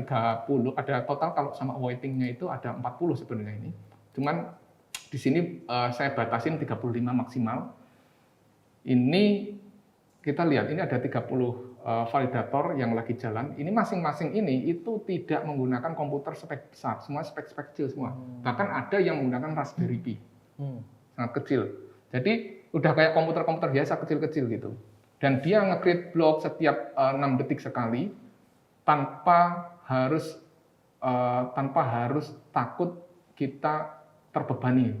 ada total kalau sama awaiting-nya itu ada 40 sebenarnya ini. Cuman di sini saya batasin 35 maksimal. Ini kita lihat ini ada 30 validator yang lagi jalan. Ini masing-masing ini itu tidak menggunakan komputer spek besar, semua spek kecil semua. Bahkan ada yang menggunakan Raspberry Pi. Sangat kecil. Jadi udah kayak komputer-komputer biasa kecil-kecil gitu. Dan dia nge-create blok setiap 6 detik sekali tanpa harus takut kita terbebani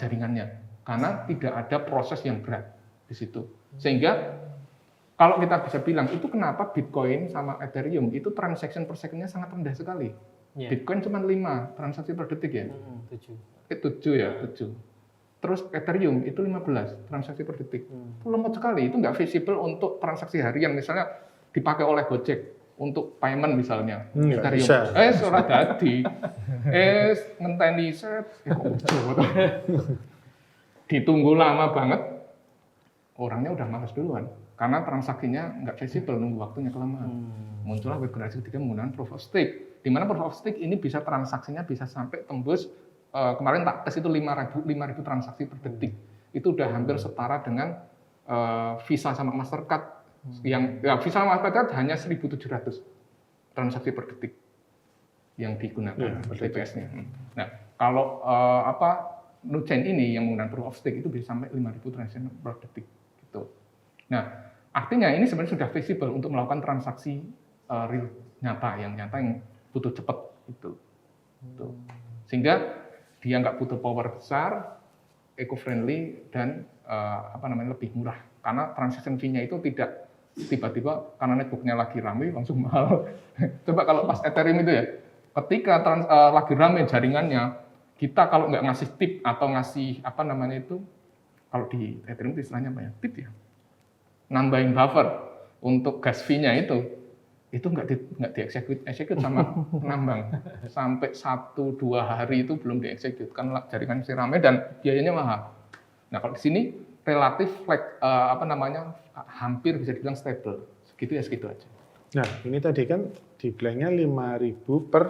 jaringannya, karena tidak ada proses yang berat di situ. Sehingga kalau kita bisa bilang itu kenapa Bitcoin sama Ethereum itu transaction per second-nya sangat rendah sekali. Bitcoin cuma 5 transaksi per detik ya. 7. Terus Ethereum itu 15 transaksi per detik. Lemot sekali, itu nggak visible untuk transaksi harian. Misalnya dipakai oleh Gojek untuk payment misalnya. Ethereum. Ora dadi. Ngenteni set. Ditunggu lama banget. Orangnya udah malas duluan. Karena transaksinya nggak visible, nunggu waktunya kelamaan. Muncullah web generasi ketiga menggunakan proof of stake. Di mana proof of stake ini bisa transaksinya bisa sampai tembus kemarin tak tes itu 5.000 transaksi per detik. Itu udah hampir setara dengan Visa sama Mastercard yang Visa sama Mastercard hanya 1.700 transaksi per detik yang digunakan TPS-nya. Nah, kalau Nuchain ini yang menggunakan proof of stake itu bisa sampai 5.000 transaksi per detik gitu. Nah, artinya ini sebenarnya sudah visible untuk melakukan transaksi real nyata yang butuh cepat itu. Sehingga dia nggak butuh power besar, eco-friendly, dan lebih murah. Karena transaction fee-nya itu tidak tiba-tiba karena network-nya lagi ramai langsung mahal. Coba kalau pas Ethereum itu ya, ketika lagi ramai jaringannya, kita kalau nggak ngasih tip atau ngasih kalau di Ethereum itu istilahnya apa ya? Tip ya? Nambahin buffer untuk gas fee-nya itu nggak di-execute sama penambang sampai 1-2 hari itu belum di-execute karena jaringan masih ramai dan biayanya mahal. Nah kalau di sini relatif hampir bisa dibilang stable, segitu aja. Nah ini tadi kan dibilangnya 5.000 per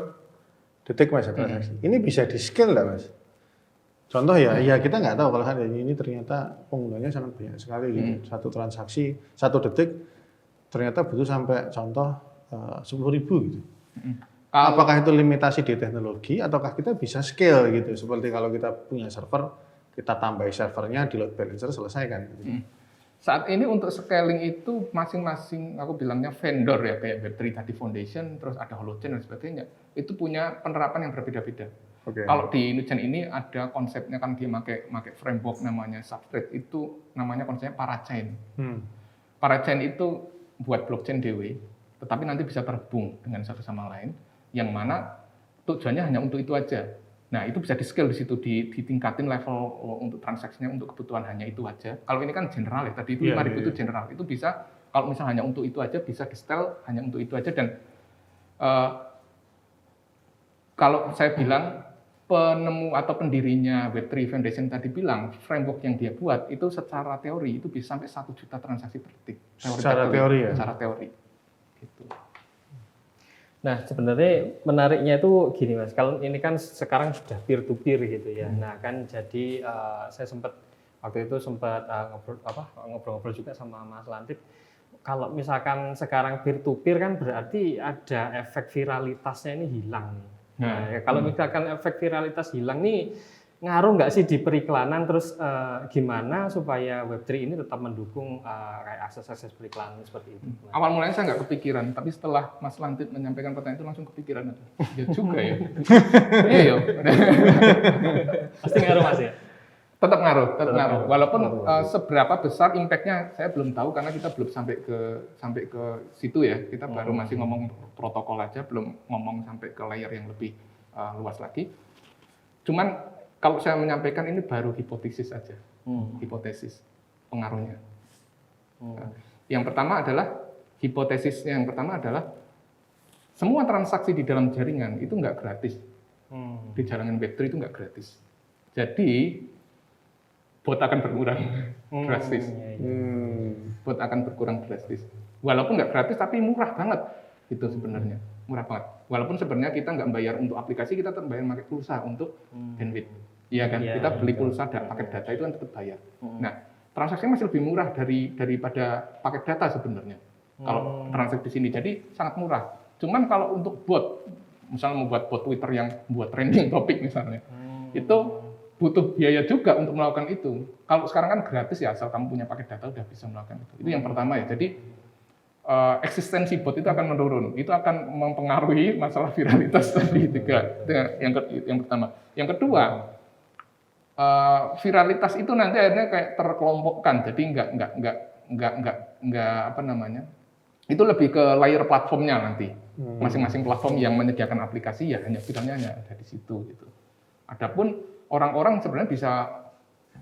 detik Mas transaksi. Ini bisa di scale nggak Mas? Contoh ya kita nggak tahu kalau hari ini ternyata penggunanya sangat banyak sekali gitu. Satu transaksi 1 detik ternyata butuh sampai contoh 10.000 gitu. Apakah itu limitasi di teknologi ataukah kita bisa scale gitu? Seperti kalau kita punya server, kita tambahi servernya di load balancer selesai kan? Gitu. Saat ini untuk scaling itu masing-masing aku bilangnya vendor ya kayak Web3 tadi Foundation, terus ada Holochain dan sebagainya. Itu punya penerapan yang berbeda-beda. Kalau di Nuchain ini ada konsepnya kan dia pakai framework namanya Substrate, itu namanya konsepnya Parachain. Parachain itu buat blockchain DW, tetapi nanti bisa terhubung dengan satu sama lain, yang mana tujuannya hanya untuk itu aja. Nah, itu bisa di-scale di situ, ditingkatin level untuk transaksinya untuk kebutuhan hanya itu aja. Kalau ini kan general ya, tadi itu 5.000 itu general. Itu bisa, kalau misalnya hanya untuk itu aja, bisa di-scale hanya untuk itu aja. Dan kalau saya bilang, penemu atau pendirinya Web3 Foundation tadi bilang, framework yang dia buat, itu secara teori, itu bisa sampai 1 juta transaksi per detik. Secara teori ya? Secara teori. Gitu. Nah, sebenarnya menariknya itu gini Mas, kalau ini kan sekarang sudah peer to peer gitu ya. Nah, kan jadi saya sempat waktu itu ngobrol-ngobrol juga sama Mas Lantip. Kalau misalkan sekarang peer to peer kan berarti ada efek viralitasnya ini hilang. Nah, kalau misalkan efek viralitas hilang nih ngaruh nggak sih di periklanan, terus gimana supaya Web3 ini tetap mendukung kayak akses periklanan seperti itu? Awal mulanya saya nggak kepikiran, tapi setelah Mas Lantip menyampaikan pertanyaan itu langsung kepikiran. Ya juga ya. Iya. Pasti ngaruh Mas ya? Tetap ngaruh. Walaupun seberapa besar impact-nya saya belum tahu karena kita belum sampai ke situ ya. Kita baru masih ngomong protokol aja, belum ngomong sampai ke layer yang lebih luas lagi. Cuman kalau saya menyampaikan ini baru hipotesis saja, hipotesis pengaruhnya. Yang pertama adalah semua transaksi di dalam jaringan itu nggak gratis. Di jaringan Web3 itu nggak gratis. Jadi bot akan berkurang drastis. Bot akan berkurang drastis. Walaupun nggak gratis tapi murah banget itu sebenarnya. Murah banget. Walaupun sebenarnya kita nggak bayar untuk aplikasi, kita tetap bayar pakai pulsa untuk bandwidth. Iya kan? Kita beli pulsa dan paket data itu kan tetap bayar. Nah, transaksinya masih lebih murah daripada paket data sebenarnya. Kalau transaksi di sini, jadi sangat murah. Cuman kalau untuk bot, misalnya membuat bot Twitter yang buat trending topik misalnya, itu butuh biaya juga untuk melakukan itu. Kalau sekarang kan gratis ya, asal kamu punya paket data udah bisa melakukan itu. Itu yang pertama ya. Jadi eksistensi bot itu akan menurun. Itu akan mempengaruhi masalah viralitas tadi juga. Yang pertama. Yang kedua, viralitas itu nanti akhirnya kayak terkelompokkan. Jadi nggak apa namanya? Itu lebih ke layer platformnya nanti. Masing-masing platform yang menyediakan aplikasi ya hanya viralnya hanya ada di situ gitu. Adapun orang-orang sebenarnya bisa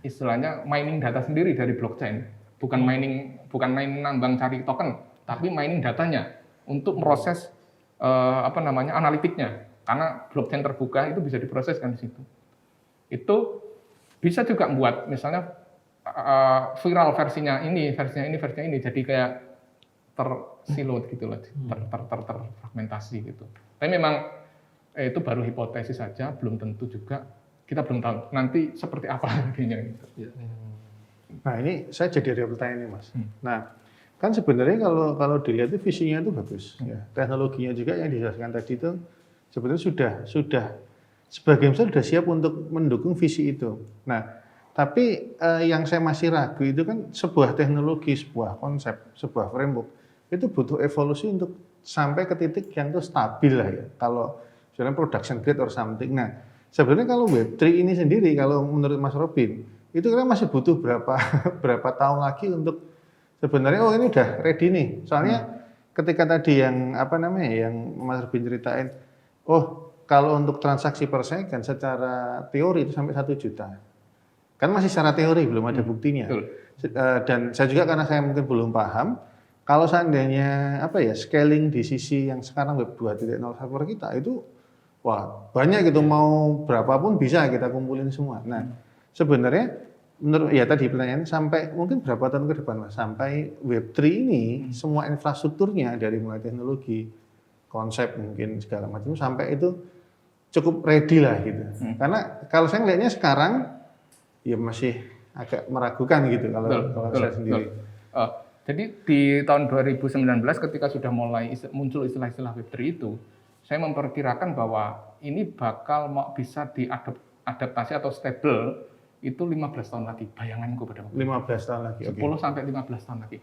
istilahnya mining data sendiri dari blockchain, bukan main nambang cari token, tapi mining datanya untuk proses analitiknya. Karena blockchain terbuka itu bisa diproseskan di situ. Itu bisa juga buat misalnya viral versinya ini, jadi kayak tersilo gitu loh, terfragmentasi gitu. Tapi memang itu baru hipotesis saja, belum tentu juga. Kita belum tahu nanti seperti apa nantinya gitu. Nah, ini saya jadi ada pertanyaan nih, Mas. Nah, kan sebenarnya kalau dilihat itu visinya itu bagus, ya. Teknologinya juga yang dijelaskan tadi itu sebenarnya sudah sebagian besar sudah siap untuk mendukung visi itu. Nah, tapi yang saya masih ragu itu kan sebuah teknologi, sebuah konsep, sebuah framework itu butuh evolusi untuk sampai ke titik yang itu stabil lah ya. Kalau sebenarnya production grade or something. Nah, sebenarnya kalau Web3 ini sendiri, kalau menurut Mas Robin, itu kan masih butuh berapa tahun lagi untuk sebenarnya ini udah ready nih. Soalnya ketika tadi yang yang Mas Robin ceritain, kalau untuk transaksi per second secara teori itu sampai 1 juta. Kan masih secara teori, belum ada buktinya. Dan saya juga karena saya mungkin belum paham, kalau seandainya scaling di sisi yang sekarang Web 2.0 server kita itu banyak gitu, mau berapapun bisa kita kumpulin semua. Nah, sebenarnya menurut tadi pertanyaan sampai mungkin berapa tahun ke depan Mas, sampai Web3 ini semua infrastrukturnya dari mulai teknologi, konsep mungkin segala macam sampai itu cukup ready lah gitu. Karena kalau saya melihatnya sekarang ya masih agak meragukan gitu kalau saya sendiri. Jadi di tahun 2019 ketika sudah mulai muncul istilah-istilah Web3 itu, saya memperkirakan bahwa ini bakal bisa diadaptasi atau stable itu 15 tahun lagi, bayanganku pada waktu 15 tahun lagi. 10 sampai 15 tahun lagi.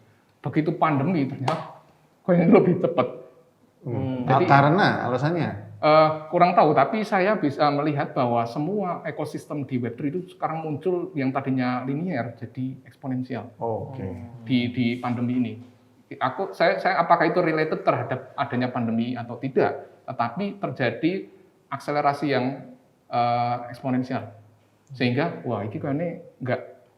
Begitu pandemi ternyata kok ini lebih cepat. Jadi, karena alasannya? Kurang tahu, tapi saya bisa melihat bahwa semua ekosistem di Web3 itu sekarang muncul yang tadinya linear jadi eksponensial. Di pandemi ini. Saya apakah itu related terhadap adanya pandemi atau tidak? Tetapi terjadi akselerasi yang eksponensial. Sehingga wah ini kayaknya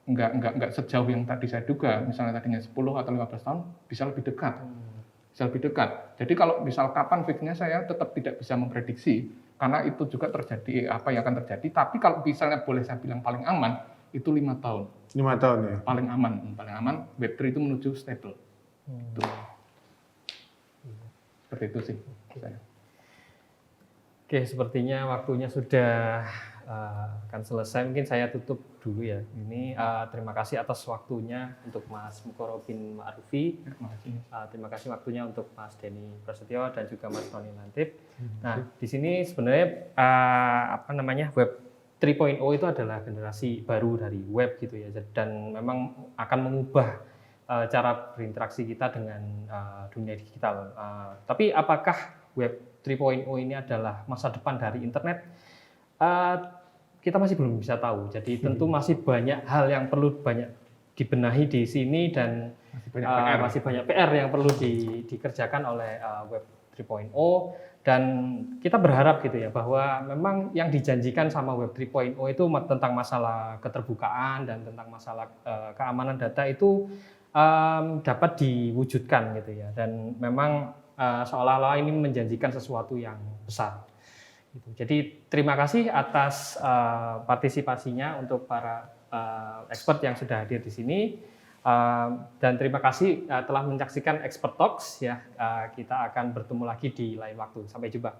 nggak sejauh yang tadi saya duga. Misalnya tadinya 10 atau 15 tahun bisa lebih dekat. Bisa lebih dekat. Jadi kalau misal kapan fixnya saya tetap tidak bisa memprediksi karena itu juga terjadi apa yang akan terjadi. Tapi kalau misalnya boleh saya bilang paling aman itu 5 tahun. 5 tahun ya. Paling aman Web3 itu menuju stable. Itu. Seperti itu sih. Saya. Oke, sepertinya waktunya sudah akan selesai. Mungkin saya tutup dulu ya. Ini terima kasih atas waktunya untuk Mas Mukorobin Ma'rufi. Terima kasih waktunya untuk Mas Denny Prasetyo dan juga Mas Tony Lantip. Nah, di sini sebenarnya Web 3.0 itu adalah generasi baru dari web gitu ya. Dan memang akan mengubah cara berinteraksi kita dengan dunia digital. Tapi apakah Web 3.0 ini adalah masa depan dari internet? Kita masih belum bisa tahu. Jadi tentu masih banyak hal yang perlu banyak dibenahi di sini dan masih banyak PR yang perlu dikerjakan oleh Web 3.0 dan kita berharap gitu ya bahwa memang yang dijanjikan sama Web 3.0 itu tentang masalah keterbukaan dan tentang masalah keamanan data itu dapat diwujudkan gitu ya dan memang seolah-olah ini menjanjikan sesuatu yang besar. Jadi terima kasih atas partisipasinya untuk para expert yang sudah hadir di sini dan terima kasih telah menyaksikan Expert Talks ya. Kita akan bertemu lagi di lain waktu. Sampai jumpa.